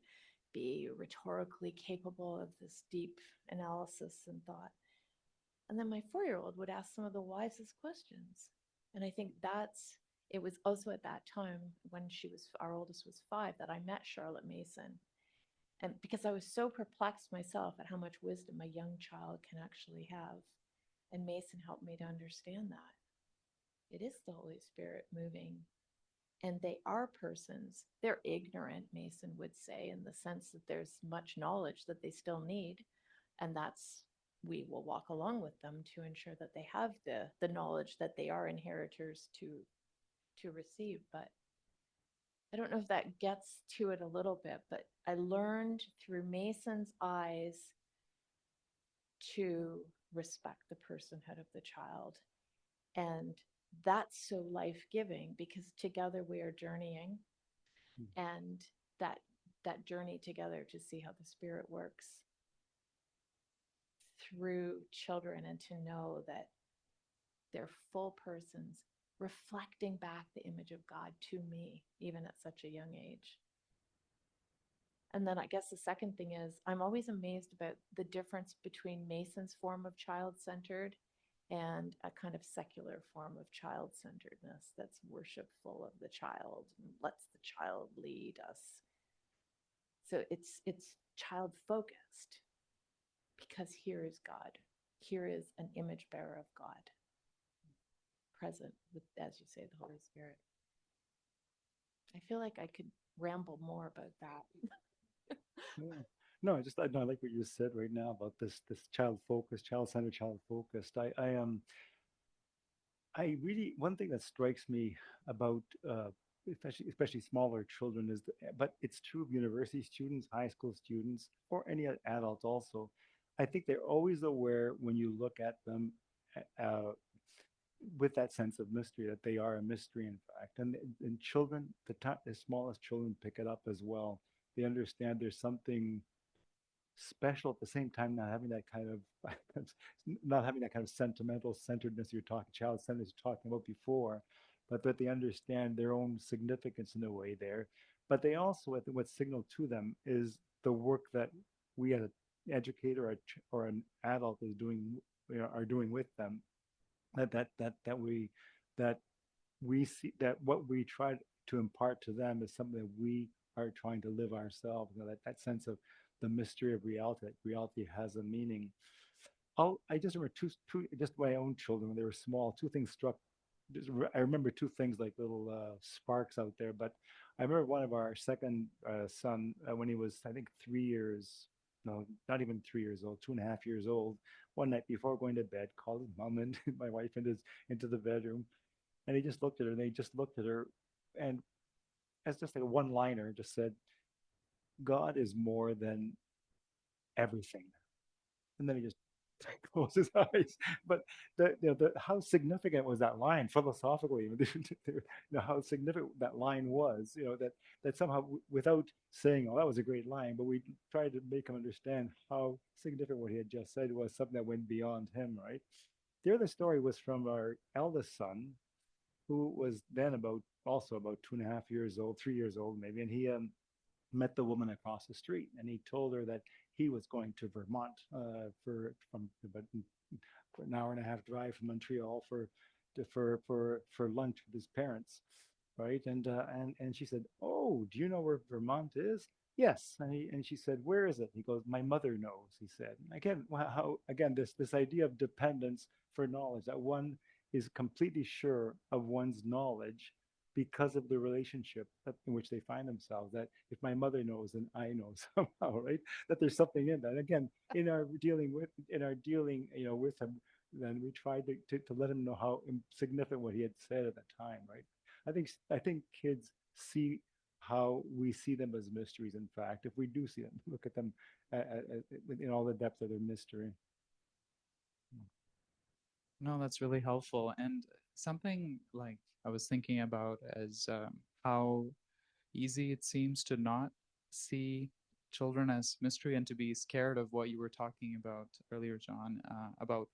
be rhetorically capable of this deep analysis and thought. And then my 4 year old would ask some of the wisest questions. And I think it was also at that time when our oldest was 5, that I met Charlotte Mason. And because I was so perplexed myself at how much wisdom a young child can actually have. And Mason helped me to understand that. It is the Holy Spirit moving. And they are persons. They're ignorant, Mason would say, in the sense that there's much knowledge that they still need. And we will walk along with them to ensure that they have the knowledge that they are inheritors to receive. But I don't know if that gets to it a little bit, but I learned through Mason's eyes to respect the personhood of the child. And that's so life-giving because together we are journeying, and that journey together to see how the Spirit works through children, and to know that they're full persons reflecting back the image of God to me, even at such a young age. And then I guess the second thing is I'm always amazed about the difference between Mason's form of child-centered and a kind of secular form of child-centeredness that's worshipful of the child and lets the child lead us. So it's child-focused because here is God. Here is an image bearer of God present with, as you say, the Holy Spirit. I feel like I could ramble more about that. Yeah. No, I like what you said right now about this child focused, child-centered, child focused. I really, one thing that strikes me about especially smaller children is, but it's true of university students, high school students, or any adult also. I think they're always aware when you look at them uh, with that sense of mystery, that they are a mystery, in fact. And children, the smallest children pick it up as well. They understand there's something special, at the same time not having that kind of not having that kind of sentimental centeredness child centeredness you're talking about before, but that they understand their own significance in a way there. But they also, what's signaled to them is the work that we as an educator or an adult is doing, are doing with them. That we see that what we try to impart to them is something that we are trying to live ourselves. That sense of the mystery of reality, that reality has a meaning. I just remember just my own children when they were small. Two things struck. I remember two things like little sparks out there. But I remember one of our second son when he was, I think, 3 years. No, not even 3 years old, 2.5 years old. One night before going to bed, called his mom and my wife into the bedroom, and he just looked at her, and they just looked at her, and as just like a one-liner, just said, "God is more than everything." And then he just closed his eyes. But how significant was that line philosophically? How significant that line was. That somehow, without saying, "Oh, that was a great line," but we tried to make him understand how significant what he had just said was, something that went beyond him. Right. The other story was from our eldest son, who was then also about 2.5 years old, 3 years old maybe, and he met the woman across the street, and he told her that he was going to Vermont from about an hour and a half drive from Montreal for lunch with his parents, right? And she said, "Oh, do you know where Vermont is?" "Yes." And she said, "Where is it?" He goes, "My mother knows," he said. Again, this idea of dependence for knowledge, that one is completely sure of one's knowledge, because of the relationship in which they find themselves. That if my mother knows, then I know somehow, right? That there's something in that. Again, in our dealing, with him, then we tried to let him know how significant what he had said at the time, right? I think kids see how we see them as mysteries. In fact, if we do see them, look at them in all the depth of their mystery. No, that's really helpful. And something like I was thinking about is how easy it seems to not see children as mystery and to be scared of what you were talking about earlier, John, about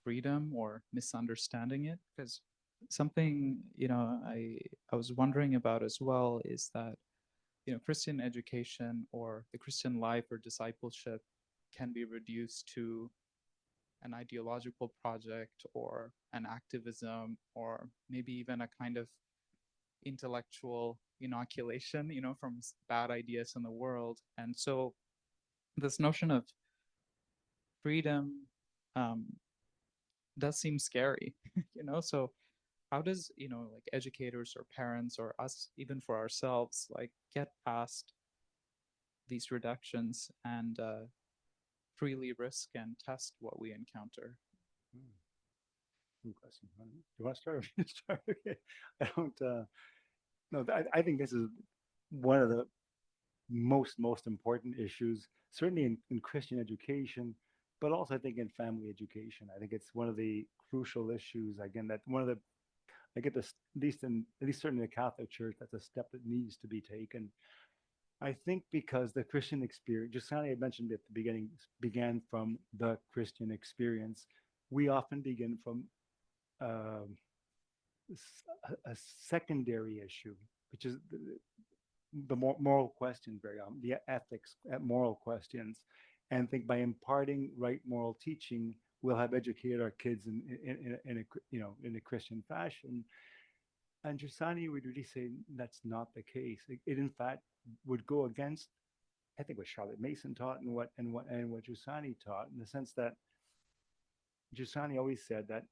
freedom or misunderstanding it. Because something, I was wondering about as well is that, Christian education or the Christian life or discipleship can be reduced to an ideological project or an activism or maybe even a kind of intellectual inoculation, from bad ideas in the world. And so this notion of freedom um, does seem scary, So how does, like educators or parents or us, even for ourselves, like get past these reductions and freely risk and test what we encounter? Good question. Do you want to start? Start? Okay. I don't. No, I think this is one of the most important issues, certainly in Christian education, but also I think in family education. I think it's one of the crucial issues. Again, that one of the I get this at least certainly in the Catholic Church, that's a step that needs to be taken. I think because the Christian experience, Giussani had mentioned at the beginning, began from the Christian experience. We often begin from um, a secondary issue, which is the moral questions very often, the ethics, moral questions, and think by imparting right moral teaching, we'll have educated our kids in a in a Christian fashion. And Giussani would really say that's not the case. It in fact would go against, I think, what Charlotte Mason taught and what Giussani taught, in the sense that Giussani always said that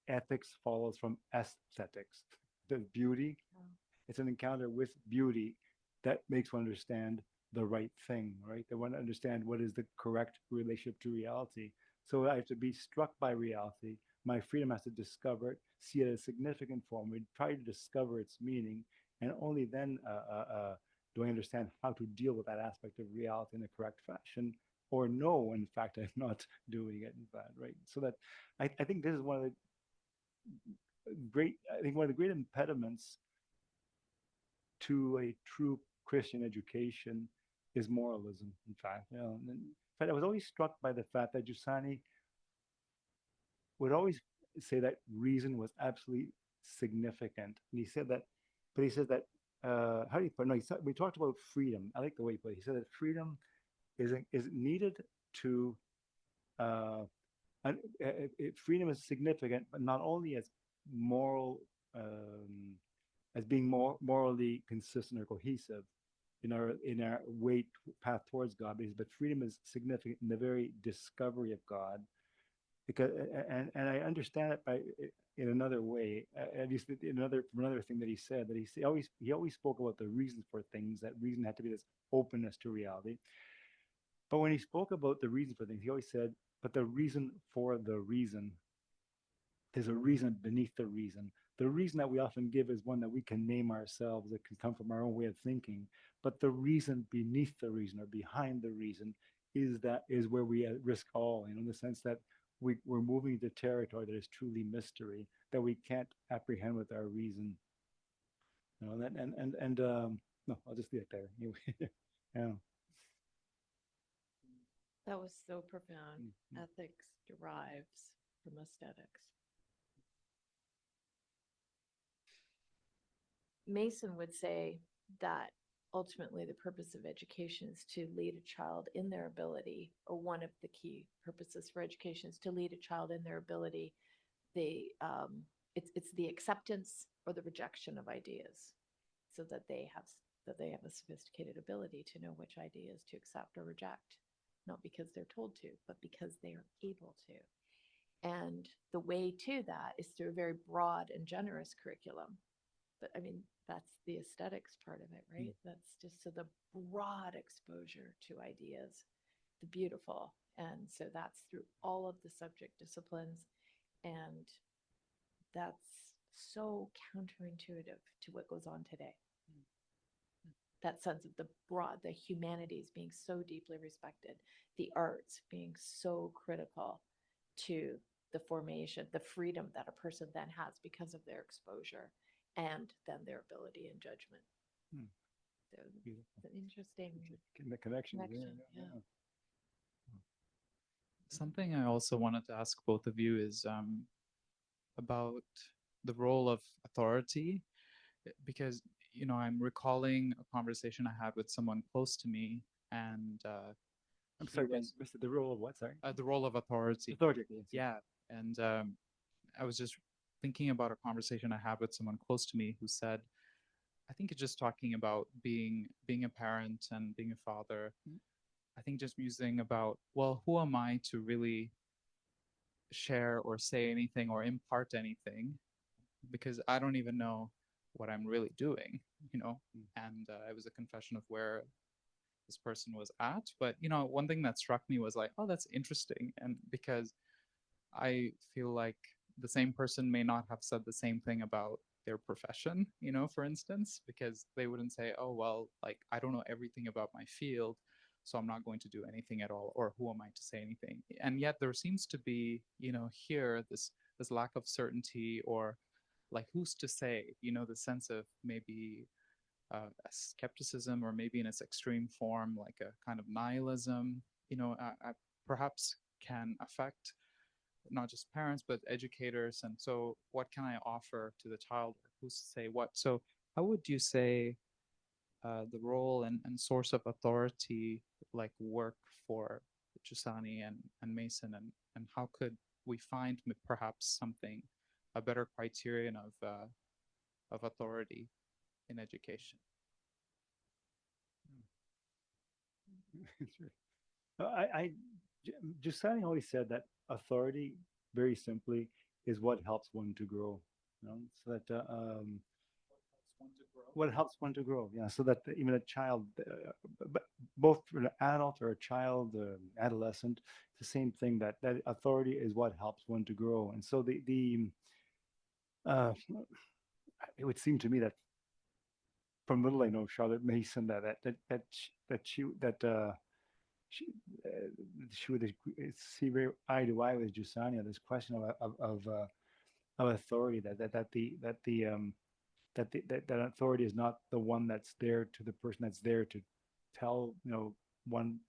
ethics follows from aesthetics, the beauty. It's an encounter with beauty that makes one understand the right thing, right? They want to understand what is the correct relationship to reality. So I have to be struck by reality. My freedom has to discover it, see it as significant form. We try to discover its meaning, and only then do I understand how to deal with that aspect of reality in the correct fashion, or no, in fact, I'm not doing it. In fact, right? So that I think this is one of the one of the great impediments to a true Christian education is moralism. In fact, in fact, I was always struck by the fact that Giussani would always say that reason was absolutely significant, and he said that. But he said that how do you put? No, we talked about freedom. I like the way he put it. He said that freedom is needed to. Uh, Freedom is significant, but not only as moral, as being more morally consistent or cohesive in our way path towards God, but freedom is significant in the very discovery of God. Because and I understand it by in another way, at least another thing that he said, that he always spoke about the reasons for things. That reason had to be this openness to reality. But when he spoke about the reason for things, he always said, but the reason for the reason, there's a reason beneath the reason. The reason that we often give is one that we can name ourselves, that can come from our own way of thinking. But the reason beneath the reason or behind the reason is where we risk all, in the sense that we're moving into territory that is truly mystery, that we can't apprehend with our reason. No, I'll just leave it there. Anyway, yeah. That was so profound. Mm-hmm. Ethics derives from aesthetics. Mason would say that ultimately the purpose of education is to lead a child in their ability, or one of the key purposes for education is to lead a child in their ability. It's the acceptance or the rejection of ideas, so that they have a sophisticated ability to know which ideas to accept or reject, not because they're told to, but because they are able to. And the way to that is through a very broad and generous curriculum. but I mean, that's the aesthetics part of it, right? That's just so the broad exposure to ideas, the beautiful. And so that's through all of the subject disciplines. And that's so counterintuitive to what goes on today. That sense of the broad, the humanities being so deeply respected, the arts being so critical to the formation, the freedom that a person then has because of their exposure and then their ability and judgment. Hmm. So it's an interesting The connection. yeah. Something I also wanted to ask both of you is about the role of authority, because I'm recalling a conversation I had with someone close to me, and I'm he sorry, was Mr. The role of what? Sorry. the role of authority. Authority. Yes. Yeah, and I was just thinking about a conversation I had with someone close to me who said, I think it's just talking about being a parent and being a father. I think just musing about, well, who am I to really share or say anything or impart anything, because I don't even know what I'm really doing, you know. And it was a confession of where this person was at. But one thing that struck me was like, oh, that's interesting, and because I feel like the same person may not have said the same thing about their profession, for instance, because they wouldn't say, oh, well, like, I don't know everything about my field, so I'm not going to do anything at all, or who am I to say anything? And yet there seems to be, here this lack of certainty, or like, who's to say, the sense of maybe a skepticism, or maybe in its extreme form, like a kind of nihilism, perhaps can affect not just parents but educators. And so what can I offer to the child, or who's to say what? So how would you say the role and source of authority like work for Giussani and Mason, and how could we find perhaps something, a better criterion of authority in education? Giussani always said that authority, very simply, is what helps one to grow. So that what helps one to grow. Yeah, so that even a child, but both for an adult or a child, adolescent, it's the same thing. That authority is what helps one to grow. And so it would seem to me that from little I know Charlotte Mason, she would see very eye to eye with Giussani on this question of authority. That authority is not the one that's there to the person that's there to tell one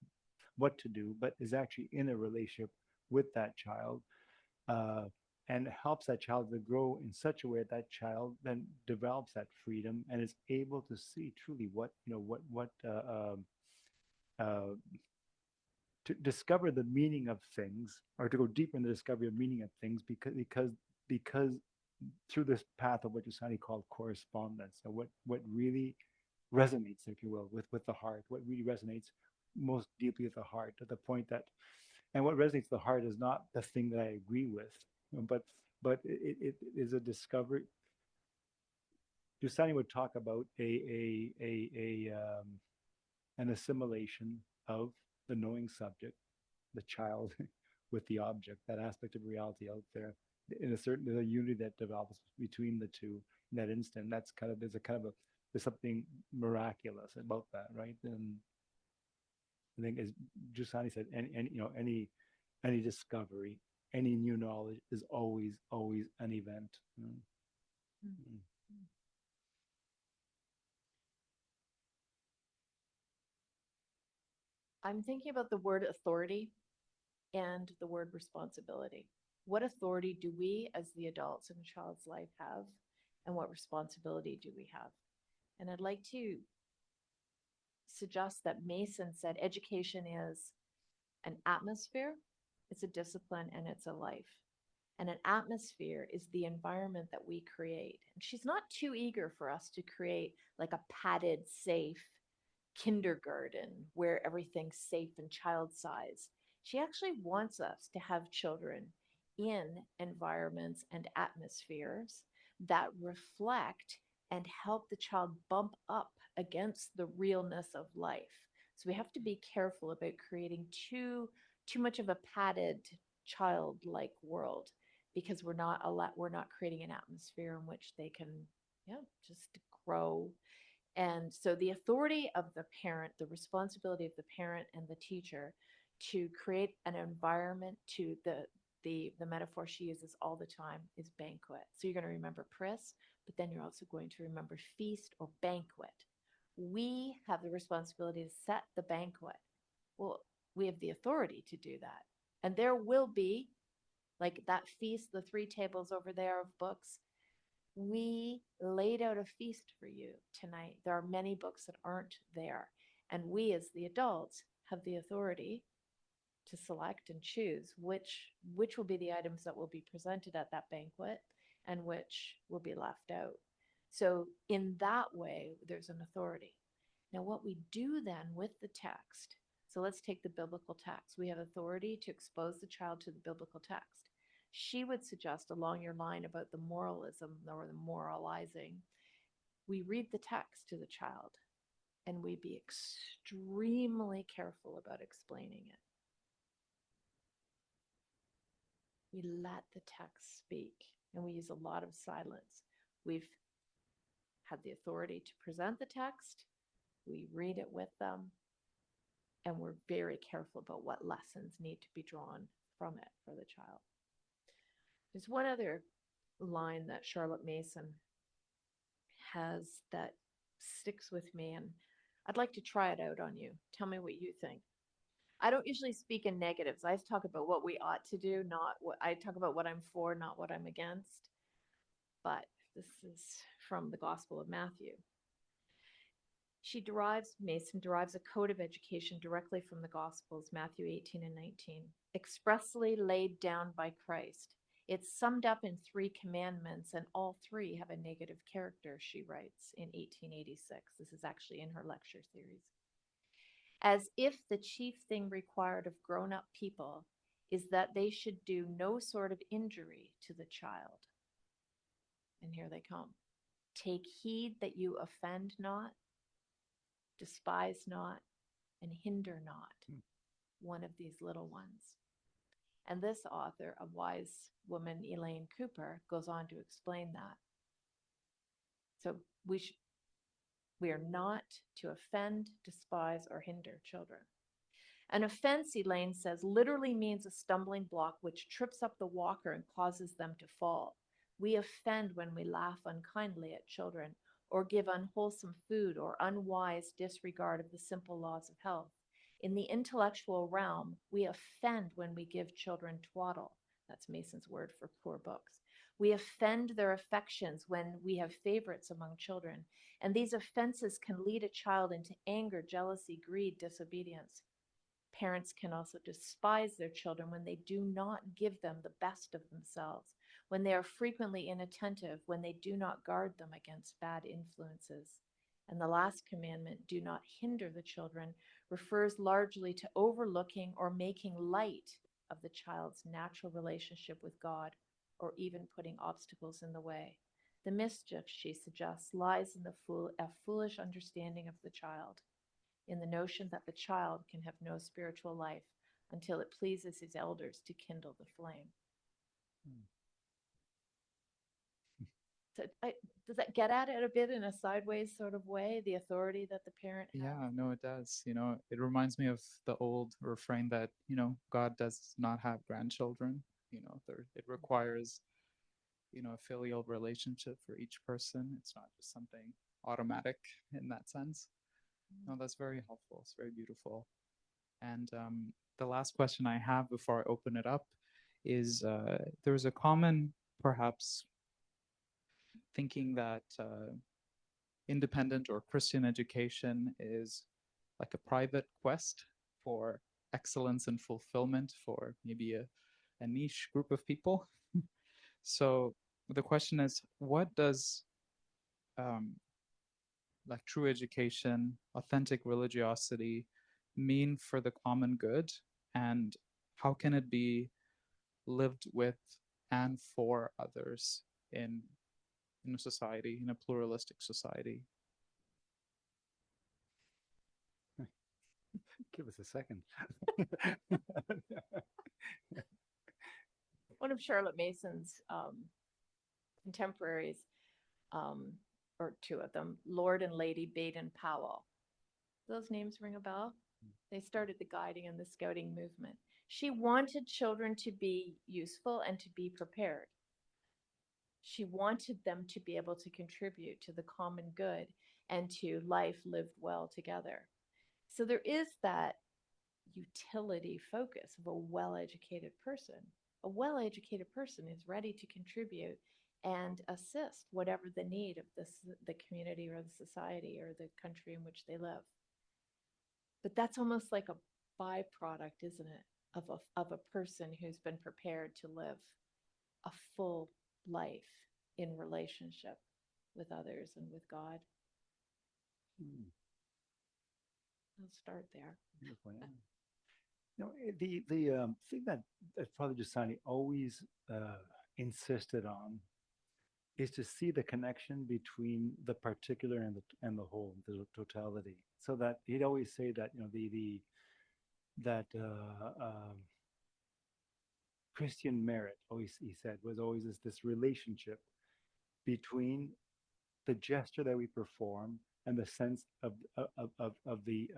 what to do, but is actually in a relationship with that child, and helps that child to grow in such a way that child then develops that freedom and is able to see truly what to discover the meaning of things, or to go deeper in the discovery of meaning of things, because through this path of what Giussani called correspondence. So what really resonates, if you will, with the heart, what really resonates most deeply with the heart, to the point that, and what resonates with the heart is not the thing that I agree with, but it is a discovery. Giussani would talk about an assimilation of the knowing subject, the child, with the object, that aspect of reality out there. There's a unity that develops between the two in that instant. There's something miraculous about that, right? And I think, as Giussani said, any discovery, any new knowledge is always an event. Mm. I'm thinking about the word authority and the word responsibility. What authority do we as the adults in a child's life have, and what responsibility do we have? And I'd like to suggest that Mason said education is an atmosphere, it's a discipline, and it's a life. And an atmosphere is the environment that we create. And she's not too eager for us to create like a padded, safe kindergarten where everything's safe and child size. She actually wants us to have children in environments and atmospheres that reflect and help the child bump up against the realness of life. So we have to be careful about creating too much of a padded childlike world, because we're not creating an atmosphere in which they can, yeah, just grow. And so the authority of the parent, the responsibility of the parent and the teacher to create an environment, to the metaphor she uses all the time is banquet. So you're going to remember Pris, but then you're also going to remember feast or banquet. We have the responsibility to set the banquet. Well, we have the authority to do that. And there will be, like that feast, the 3 tables over there of books, we laid out a feast for you tonight. There are many books that aren't there. And we, as the adults, have the authority to select and choose which will be the items that will be presented at that banquet and which will be left out. So in that way, there's an authority. Now, what we do then with the text, so let's take the biblical text. We have authority to expose the child to the biblical text. She would suggest along your line about the moralism or the moralizing, we read the text to the child and we be extremely careful about explaining it. We let the text speak and we use a lot of silence. We've had the authority to present the text, we read it with them, and we're very careful about what lessons need to be drawn from it for the child. There's one other line that Charlotte Mason has that sticks with me, and I'd like to try it out on you. Tell me what you think. I don't usually speak in negatives. I talk about what we ought to do, not what I talk about what I'm for, not what I'm against. But this is from the Gospel of Matthew. Mason derives a code of education directly from the Gospels, Matthew 18 and 19, expressly laid down by Christ. It's summed up in 3 commandments, and all 3 have a negative character, she writes in 1886. This is actually in her lecture series. As if the chief thing required of grown-up people is that they should do no sort of injury to the child. And here they come. Take heed that you offend not, despise not, and hinder not one of these little ones. And this author, a wise woman, Elaine Cooper, goes on to explain that. So we are not to offend, despise, or hinder children. An offense, Elaine says, literally means a stumbling block which trips up the walker and causes them to fall. We offend when we laugh unkindly at children, or give unwholesome food, or unwise disregard of the simple laws of health. In the intellectual realm, we offend when we give children twaddle. That's Mason's word for poor books. We offend their affections when we have favorites among children, and these offenses can lead a child into anger, jealousy, greed, disobedience. Parents can also despise their children when they do not give them the best of themselves, when they are frequently inattentive, when they do not guard them against bad influences. And the last commandment, do not hinder the children, refers largely to overlooking or making light of the child's natural relationship with God, or even putting obstacles in the way. The mischief, she suggests, lies in a foolish understanding of the child, in the notion that the child can have no spiritual life until it pleases his elders to kindle the flame. So does that get at it a bit in a sideways sort of way, the authority that the parent has? Yeah, no, it does. It reminds me of the old refrain that, God does not have grandchildren. It requires, a filial relationship for each person. It's not just something automatic in that sense. No, that's very helpful. It's very beautiful. And the last question I have before I open it up is there's a common, perhaps, thinking that independent or Christian education is like a private quest for excellence and fulfillment for maybe a niche group of people. So the question is, what does like true education, authentic religiosity mean for the common good, and how can it be lived with and for others in in a society, in a pluralistic society. Give us a second. One of Charlotte Mason's contemporaries, or two of them, Lord and Lady Baden-Powell. Those names ring a bell? They started the guiding and the scouting movement. She wanted children to be useful and to be prepared. She wanted them to be able to contribute to the common good and to life lived well together. So there is that utility focus of a well-educated person. A well-educated person is ready to contribute and assist whatever the need of the community or the society or the country in which they live. But that's almost like a byproduct, isn't it, of a person who's been prepared to live a full life in relationship with others and with God. I'll start there. Beautiful, yeah. The thing that Father Giussani always insisted on is to see the connection between the particular and the whole, the totality. So that he'd always say that Christian merit, always he said, was always this relationship between the gesture that we perform and the sense of the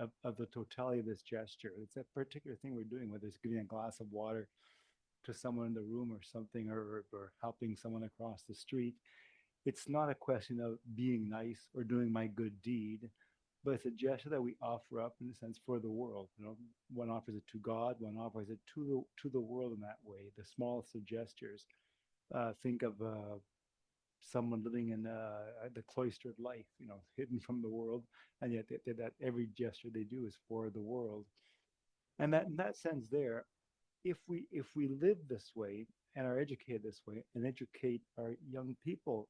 totality of this gesture. It's that particular thing we're doing, whether it's giving a glass of water to someone in the room or something, or helping someone across the street. It's not a question of being nice or doing my good deed, but it's a gesture that we offer up in a sense for the world. One offers it to God, one offers it to the world in that way. The smallest of gestures. Think of someone living in the cloistered life, hidden from the world, and yet that every gesture they do is for the world. And that in that sense, there, if we live this way and are educated this way and educate our young people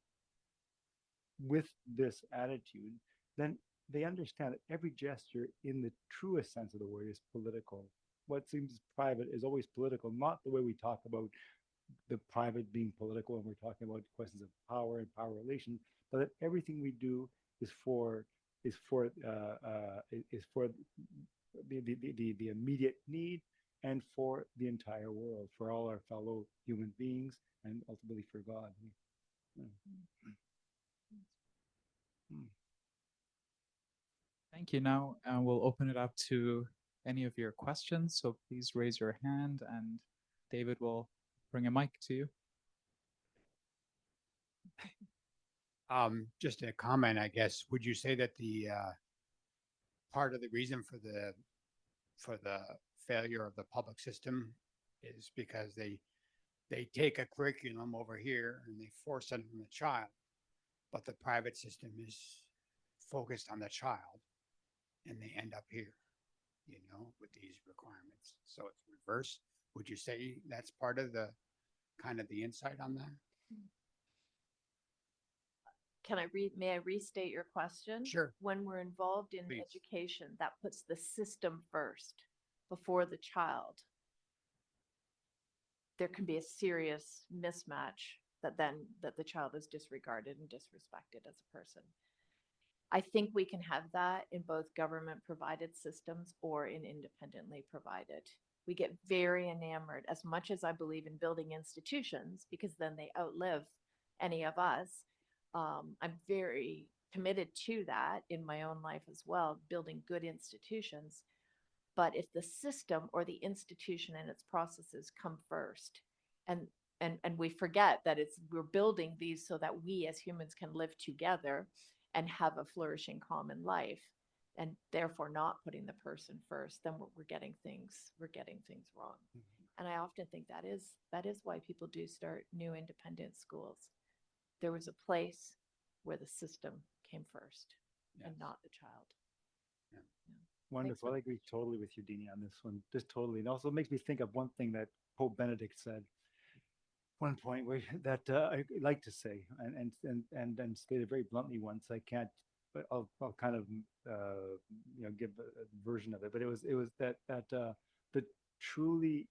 with this attitude, then they understand that every gesture in the truest sense of the word is political. What seems private is always political, not the way we talk about the private being political when we're talking about questions of power and power relations, but that everything we do is for the immediate need and for the entire world, for all our fellow human beings, and ultimately for God. Thank you. Now we'll open it up to any of your questions. So please raise your hand and David will bring a mic to you. Just a comment, I guess. Would you say that the part of the reason for the failure of the public system is because they take a curriculum over here and they force it on the child, but the private system is focused on the child, and they end up here, with these requirements. So it's reverse. Would you say that's part of the kind of the insight on that? May I restate your question? Sure. When we're involved in Please. education, that puts the system first before the child. There can be a serious mismatch that the child is disregarded and disrespected as a person. I think we can have that in both government provided systems or in independently provided. We get very enamored, as much as I believe in building institutions, because then they outlive any of us. I'm very committed to that in my own life as well, building good institutions. But if the system or the institution and its processes come first, and we forget that we're building these so that we as humans can live together and have a flourishing common life, and therefore not putting the person first, then we're getting things wrong. And I often think that is why people do start new independent schools. There was a place where the system came first, and not the child. Yeah. Wonderful. I agree totally with you, Dini, on this one. Just totally. And also makes me think of one thing that Pope Benedict said. One point that I like to say, and stated very bluntly once. I can't, but I'll kind of give a version of it. But it was that the truly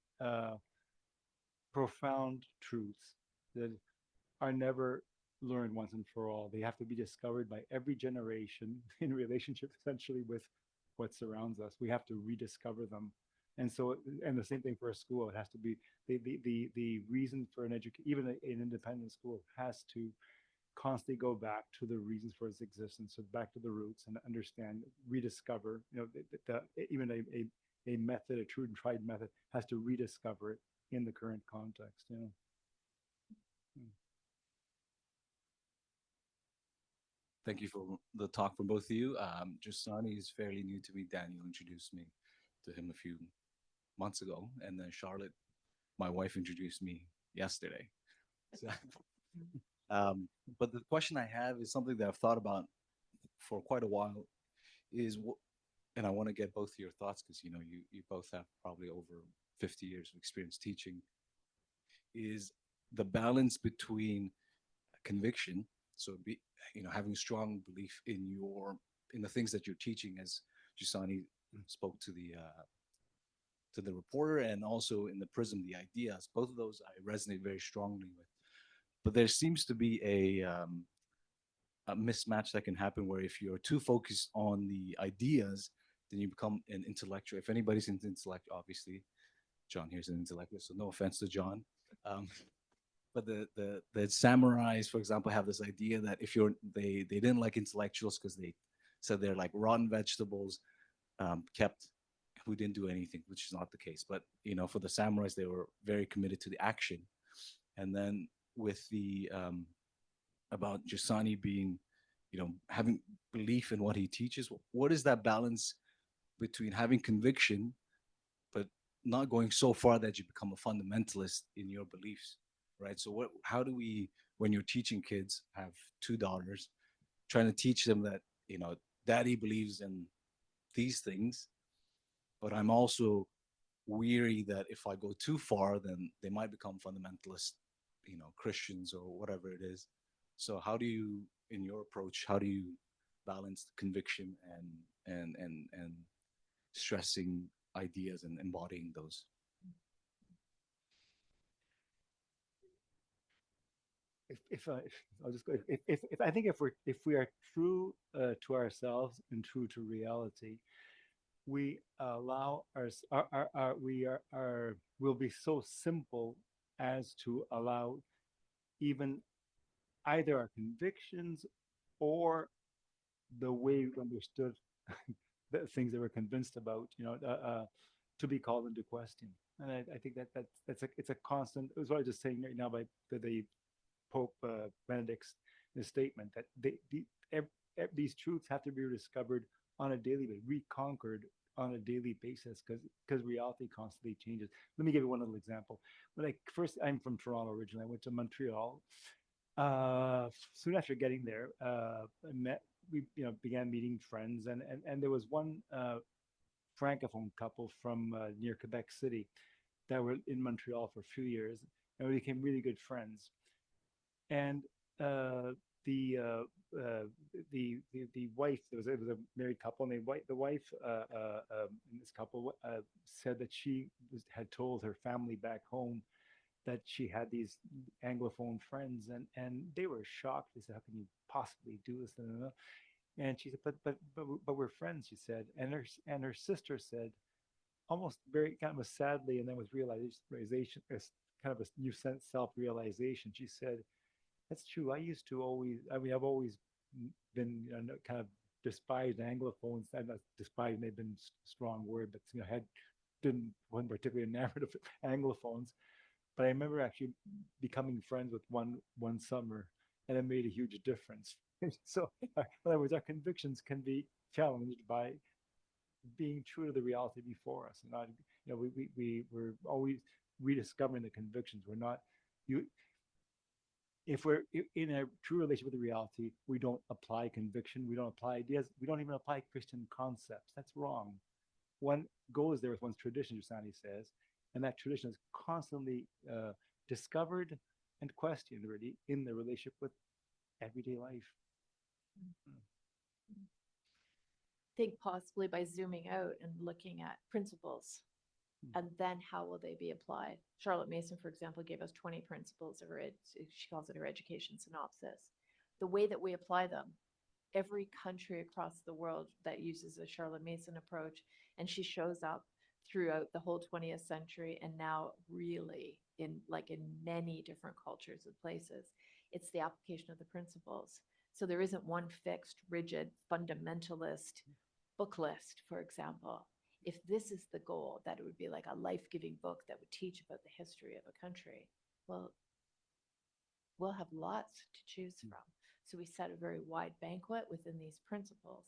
profound truths that are never learned once and for all. They have to be discovered by every generation in relationship essentially with what surrounds us. We have to rediscover them. And so, and the same thing for a school. It has to be the reason for an education, even an independent school has to constantly go back to the reasons for its existence, so back to the roots and understand, rediscover. Even a method, a true and tried method, has to rediscover it in the current context. Thank you for the talk from both of you. Giussani is fairly new to me. Daniel introduced me to him a few months ago, and then Charlotte, my wife, introduced me yesterday. So, but the question I have is something that I've thought about for quite a while. And I want to get both of your thoughts because you both have probably over 50 years of experience teaching. Is the balance between conviction, so having strong belief in the things that you're teaching, as Giussani spoke to the reporter, and also in the prism, the ideas. Both of those I resonate very strongly with. But there seems to be a mismatch that can happen where if you're too focused on the ideas, then you become an intellectual. If anybody's into intellect, obviously, John here's an intellectual, so no offense to John. But the samurais, for example, have this idea that if they didn't like intellectuals because they said they're like rotten vegetables, kept who didn't do anything, which is not the case. But for the samurais, they were very committed to the action. And then with the about Giussani being, having belief in what he teaches, what is that balance between having conviction, but not going so far that you become a fundamentalist in your beliefs, right? So how do we, when you're teaching kids, have two daughters, trying to teach them that, daddy believes in these things, but I'm also weary that if I go too far, then they might become fundamentalist, Christians or whatever it is. So how do you, in your approach, how do you balance the conviction and stressing ideas and embodying those? If I'll just go, if I think if we are true to ourselves and true to reality, we allow will be so simple as to allow even either our convictions or the way we understood the things that we're convinced about, to be called into question. And I think it's a constant. It was what I was just saying right now by the Pope Benedict's statement that these truths have to be rediscovered on a daily basis, reconquered on a daily basis, because reality constantly changes. Let me give you one little example. I'm from Toronto originally. I went to Montreal. Soon after getting there, we began meeting friends, and there was one francophone couple from near Quebec City that were in Montreal for a few years, and we became really good friends. And the wife, it was a married couple, and the wife in this couple said that she had told her family back home that she had these Anglophone friends, and they were shocked. They said, "How can you possibly do this?" And she said, "But we're friends," she said. And her sister said, almost very kind of sadly, and then with realization, kind of a new sense self-realization, she said, "That's true. I've always been kind of despised Anglophones. I'm not despised, may have been a strong word, but wasn't particularly enamored of Anglophones. But I remember actually becoming friends with one summer, and it made a huge difference." So, in other words, our convictions can be challenged by being true to the reality before us, and not, we're always rediscovering the convictions. We're not you. If we're in a true relationship with the reality, we don't apply conviction, we don't apply ideas, we don't even apply Christian concepts. That's wrong. One goes there with one's tradition, Giussani says, and that tradition is constantly discovered and questioned, really, in the relationship with everyday life. I think possibly by zooming out and looking at principles And then how will they be applied? Charlotte Mason, for example, gave us 20 principles of she calls it her education synopsis. The way that we apply them, every country across the world that uses the Charlotte Mason approach, and she shows up throughout the whole 20th century and now really in many different cultures and places. It's the application of the principles. So there isn't one fixed, rigid, fundamentalist book list, for example. If this is the goal, that it would be like a life-giving book that would teach about the history of a country, well, we'll have lots to choose from. So we set a very wide banquet within these principles.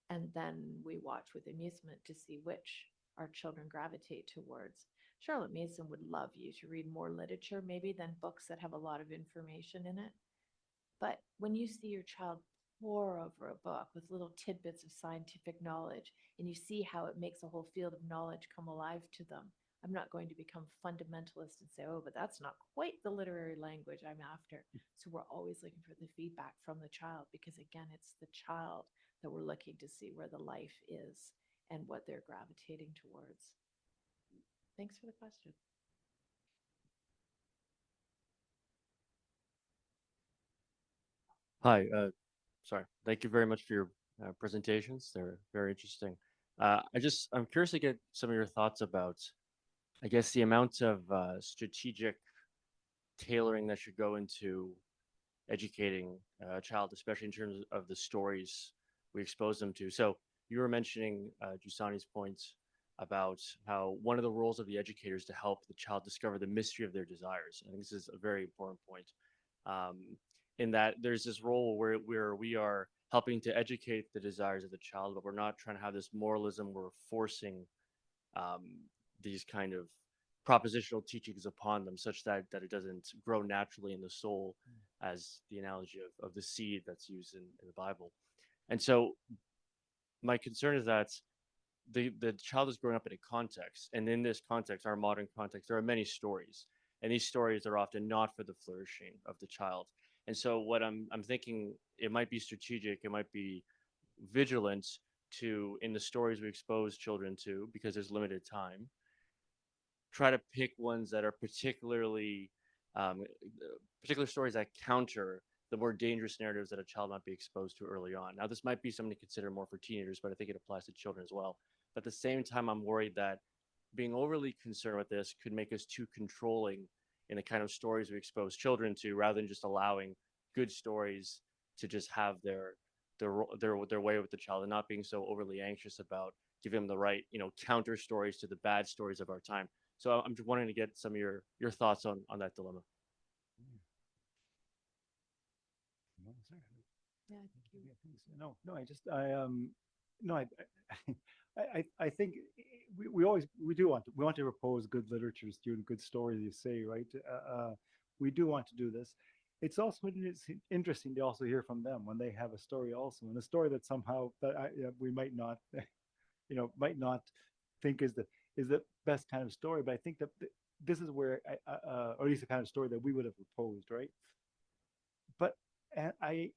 And then we watch with amusement to see which our children gravitate towards. Charlotte Mason would love you to read more literature, maybe, than books that have a lot of information in it. But when you see your child pore over a book with little tidbits of scientific knowledge, and you see how it makes a whole field of knowledge come alive to them, I'm not going to become fundamentalist and say, oh, but that's not quite the literary language I'm after. So we're always looking for the feedback from the child, because again, it's the child that we're looking to see where the life is and what they're gravitating towards. Thanks for the question. Hi, sorry. Thank you very much for your presentations. They're very interesting. I'm curious to get some of your thoughts about, I guess, the amount of strategic tailoring that should go into educating a child, especially in terms of the stories we expose them to. So you were mentioning Giussani's points about how one of the roles of the educator is to help the child discover the mystery of their desires. I think this is a very important point. In that there's this role where we are helping to educate the desires of the child, but we're not trying to have this moralism. We're forcing um, these kind of propositional teachings upon them, such that it doesn't grow naturally in the soul, as the analogy of the seed that's used in the Bible. And so my concern is that the child is growing up in a context, and in this context, our modern context, there are many stories, and these stories are often not for the flourishing of the child. And so what I'm thinking, it might be strategic, it might be vigilant to, in the stories we expose children to, because there's limited time, try to pick ones that are um, particular stories that counter the more dangerous narratives that a child might be exposed to early on. Now, this might be something to consider more for teenagers, but I think it applies to children as well. But at the same time, I'm worried that being overly concerned with this could make us too controlling in the kind of stories we expose children to, rather than just allowing good stories to just have their way with the child, and not being so overly anxious about giving them the right, counter stories to the bad stories of our time. So I'm just wanting to get some of your thoughts on that dilemma. Yeah, I think you. No, no, I think we do want to propose good literature to students, good stories, you say, right? We do want to do this. It's also interesting to also hear from them when they have a story also, and a story that somehow we might not, might not think is the best kind of story. But I think that this is where, or at least the kind of story that we would have proposed, right? But and I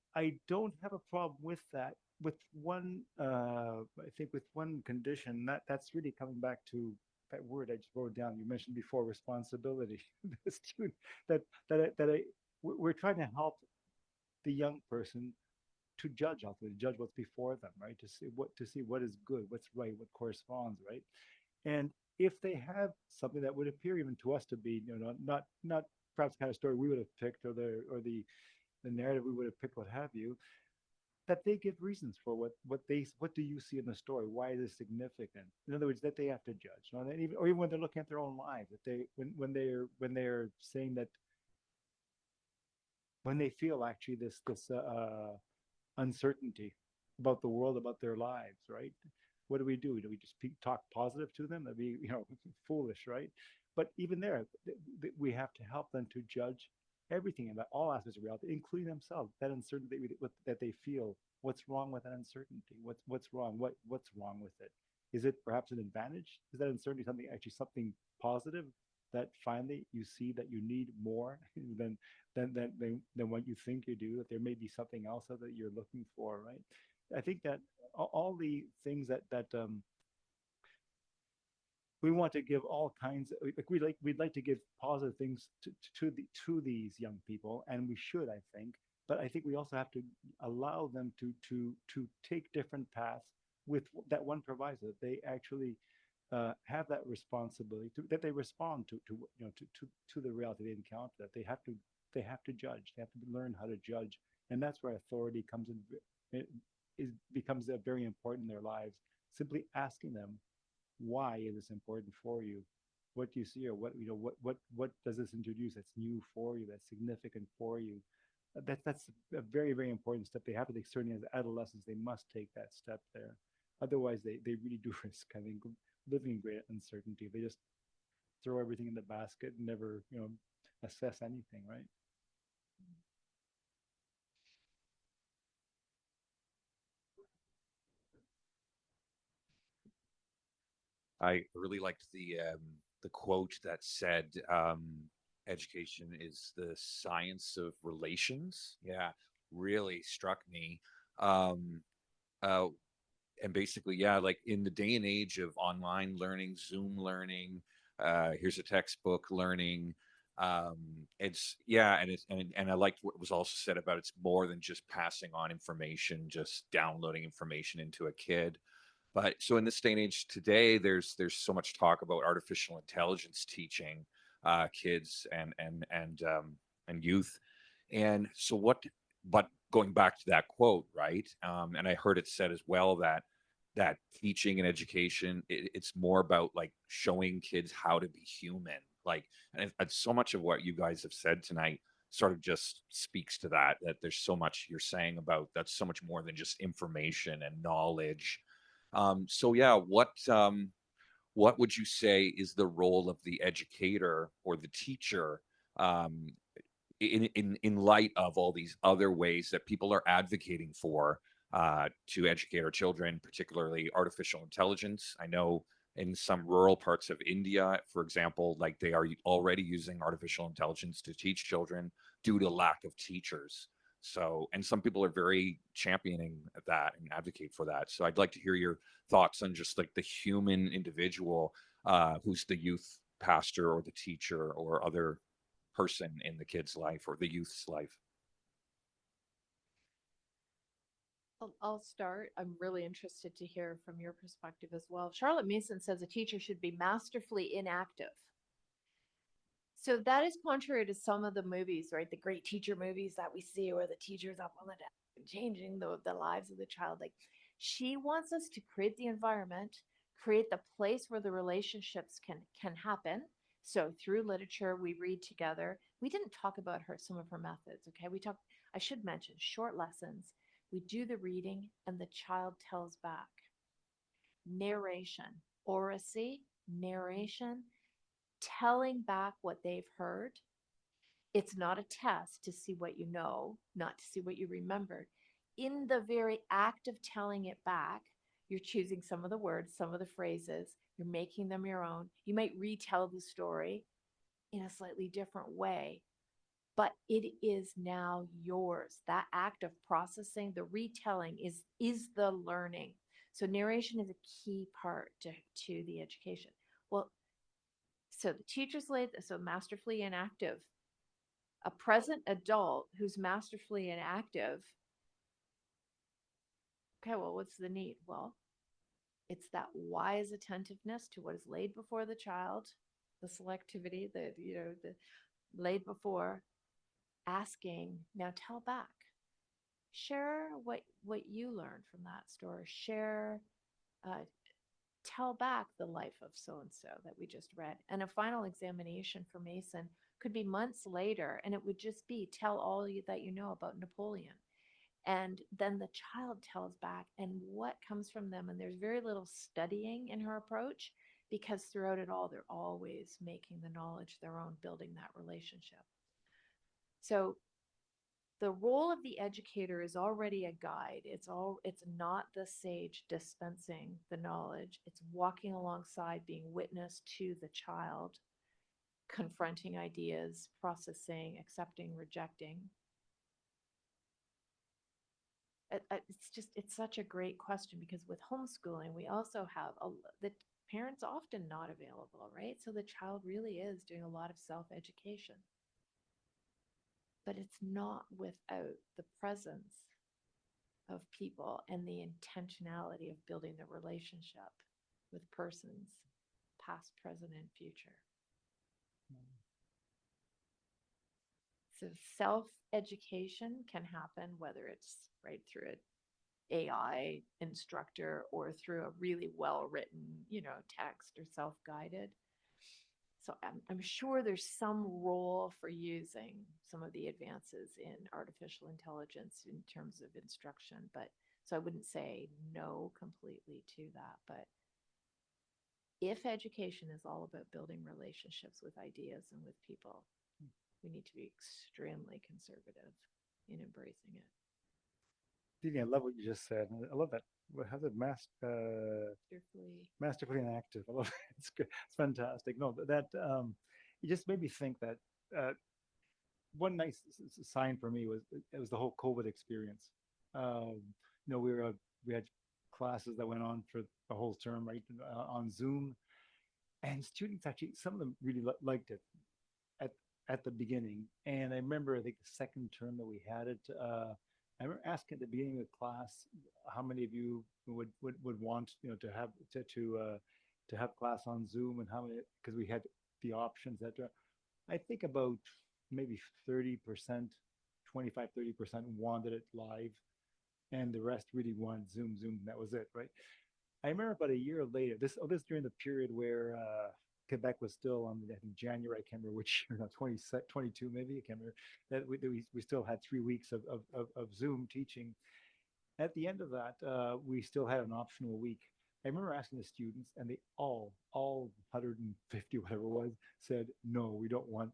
don't have a problem with that, with one I think with one condition, that's really coming back to that word I just wrote down, you mentioned before, responsibility. The student, we're trying to help the young person to judge, ultimately judge what's before them, right? To see what is good, what's right, what corresponds, right? And if they have something that would appear even to us to be, not perhaps the kind of story we would have picked, or the narrative we would have picked, what have you, that they give reasons for what do you see in the story? Why is it significant? In other words, that they have to judge, or even when they're looking at their own lives, that when they're saying that, when they feel actually this uncertainty about the world, about their lives, right? What do we do? Do we just talk positive to them? That'd be, foolish, right? But even there, we have to help them to judge everything about all aspects of reality, including themselves. That uncertainty that they feel. What's wrong with that uncertainty? What's wrong? What's wrong with it? Is it perhaps an advantage? Is that uncertainty something positive, that finally you see that you need more than than what you think you do? That there may be something else that you're looking for, right? I think that all the things that we want to give all kinds of, like we'd like to give positive things to these young people, and we should, I think. But I think we also have to allow them to take different paths with that one proviso, that they actually have that responsibility that they respond to to the reality they encounter, that they have to judge, they have to learn how to judge, and that's where authority comes in. It becomes very important in their lives. Simply asking them, why is this important for you? What do you see, or what does this introduce that's new for you, that's significant for you? That's a very, very important step. They have to take, certainly as adolescents, they must take that step there. Otherwise, they really do risk, I think, living in great uncertainty. They just throw everything in the basket and never, assess anything, right? I really liked the quote that said, "Education is the science of relations." Yeah, really struck me. Um, uh, and basically, yeah, like in the day and age of online learning, Zoom learning, here's a textbook learning. It's yeah, and I liked what was also said about it's more than just passing on information, just downloading information into a kid. But so in this day and age today, there's so much talk about artificial intelligence teaching kids and youth. And so what? But going back to that quote, right? And I heard it said as well that teaching and education, it's more about like showing kids how to be human. Like, and so much of what you guys have said tonight sort of just speaks to that. That there's so much you're saying about that's so much more than just information and knowledge. So yeah, what would you say is the role of the educator or the teacher um, in light of all these other ways that people are advocating for to educate our children, particularly artificial intelligence? I know in some rural parts of India, for example, like they are already using artificial intelligence to teach children due to lack of teachers. So, and some people are very championing that and advocate for that. So, I'd like to hear your thoughts on just like the human individual who's the youth pastor or the teacher or other person in the kid's life or the youth's life. I'll start. I'm really interested to hear from your perspective as well. Charlotte Mason says a teacher should be masterfully inactive. So that is contrary to some of the movies, right? The great teacher movies that we see where the teacher's up on the desk and changing the lives of the child. Like, she wants us to create the environment, create the place where the relationships can happen. So through literature, we read together. We didn't talk about some of her methods, okay? I should mention short lessons. We do the reading and the child tells back. Narration, oracy, narration, telling back what they've heard. It's not a test to see what you know, not to see what you remembered. In the very act of telling it back, you're choosing some of the words, some of the phrases, you're making them your own. You might retell the story in a slightly different way, but it is now yours. That act of processing, the retelling is the learning. So narration is a key part to the education. Well, so the teacher's late, so masterfully inactive. A present adult who's masterfully inactive. Okay, well, what's the need? Well, it's that wise attentiveness to what is laid before the child, the selectivity, the laid before, asking, now tell back. Share what you learned from that story. Share, tell back the life of so and so that we just read. And a final examination for Mason could be months later, and it would just be tell all that you know about Napoleon. And then the child tells back, and what comes from them. And there's very little studying in her approach because throughout it all, they're always making the knowledge their own, building that relationship. So the role of the educator is already a guide. It's not the sage dispensing the knowledge. It's walking alongside, being witness to the child, confronting ideas, processing, accepting, rejecting. It's such a great question because with homeschooling, we also have the parents often not available, right? So the child really is doing a lot of self-education. But it's not without the presence of people and the intentionality of building the relationship with persons, past, present, and future. So self-education can happen whether it's right through an AI instructor or through a really well-written, text or self-guided. So I'm sure there's some role for using some of the advances in artificial intelligence in terms of instruction, but so I wouldn't say no completely to that. But if education is all about building relationships with ideas and with people, we need to be extremely conservative in embracing it. Dini, I love what you just said. I love that. How's it masterfully enacted? I love it. It's good. It's fantastic. No, that it just made me think that one nice sign for me was it was the whole COVID experience. We had classes that went on for the whole term, right, on Zoom, and students actually, some of them really liked it at the beginning. And I remember, I think the second term that we had it, I remember asking at the beginning of the class how many of you would want to have class on Zoom, and how many, because we had the options that I think about maybe 30%, 25-30% wanted it live, and the rest really wanted Zoom. That was it, right? I remember about a year later, this during the period where Quebec was still on, I think, January, I can't remember which year, 22 maybe, I can't remember, that we still had 3 weeks of Zoom teaching. At the end of that, we still had an optional week. I remember asking the students, and they all 150, whatever it was, said, no, we don't want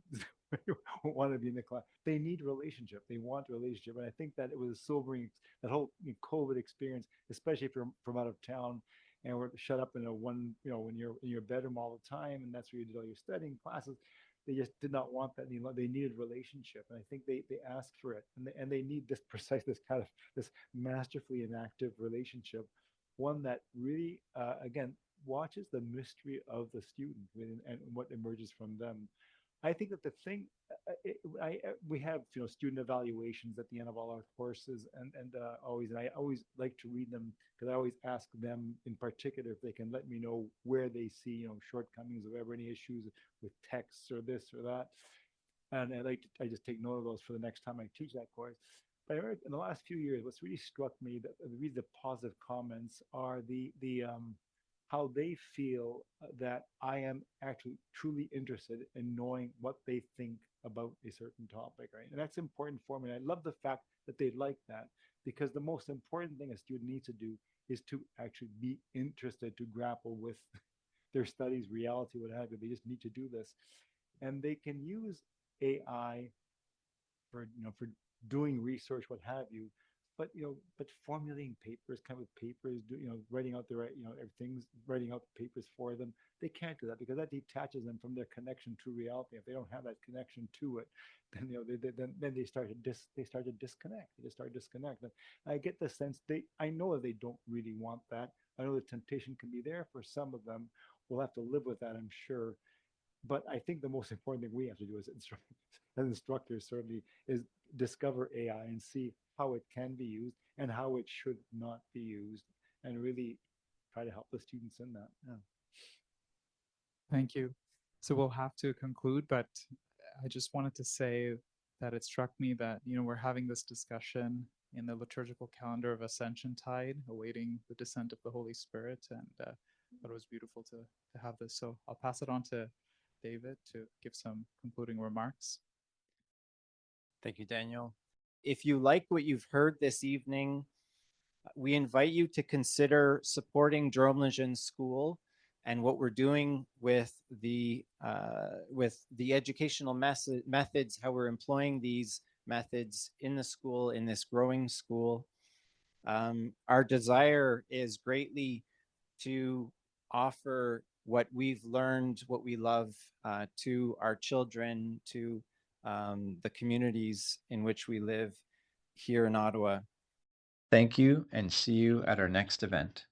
to be in the class. They need relationship. They want relationship. And I think that it was sobering, that whole COVID experience, especially if you're from out of town and we're shut up in when you're in your bedroom all the time, and that's where you did all your studying classes. They just did not want that anymore. They needed relationship, and I think they asked for it, and they need this masterfully enacted relationship, one that really again watches the mystery of the student and what emerges from them. I think that the thing, we have student evaluations at the end of all our courses, and I always like to read them, because I always ask them in particular if they can let me know where they see shortcomings, or ever any issues with texts or this or that, and I just take note of those for the next time I teach that course. But in the last few years, what's really struck me, that the positive comments are the how they feel that I am actually truly interested in knowing what they think about a certain topic, right? And that's important for me. And I love the fact that they like that, because the most important thing a student needs to do is to actually be interested, to grapple with their studies, reality, what have you. They just need to do this. And they can use AI for doing research, what have you, but formulating papers, writing out the right, everything's writing out the papers for them. They can't do that, because that detaches them from their connection to reality. If they don't have that connection to it, then they start to disconnect. They just start to disconnect. And I get the sense I know that they don't really want that. I know the temptation can be there for some of them. We'll have to live with that, I'm sure. But I think the most important thing we have to do as instructors certainly is discover AI and see how it can be used and how it should not be used, and really try to help the students in that. Yeah. Thank you. So we'll have to conclude, but I just wanted to say that it struck me that, we're having this discussion in the liturgical calendar of Ascension Tide, awaiting the descent of the Holy Spirit, and thought it was beautiful to have this. So I'll pass it on to David to give some concluding remarks. Thank you, Daniel. If you like what you've heard this evening, we invite you to consider supporting Jérôme Lejeune School and what we're doing with the educational methods, how we're employing these methods in the school, in this growing school. Our desire is greatly to offer what we've learned, what we love, to our children, to the communities in which we live here in Ottawa. Thank you, and see you at our next event.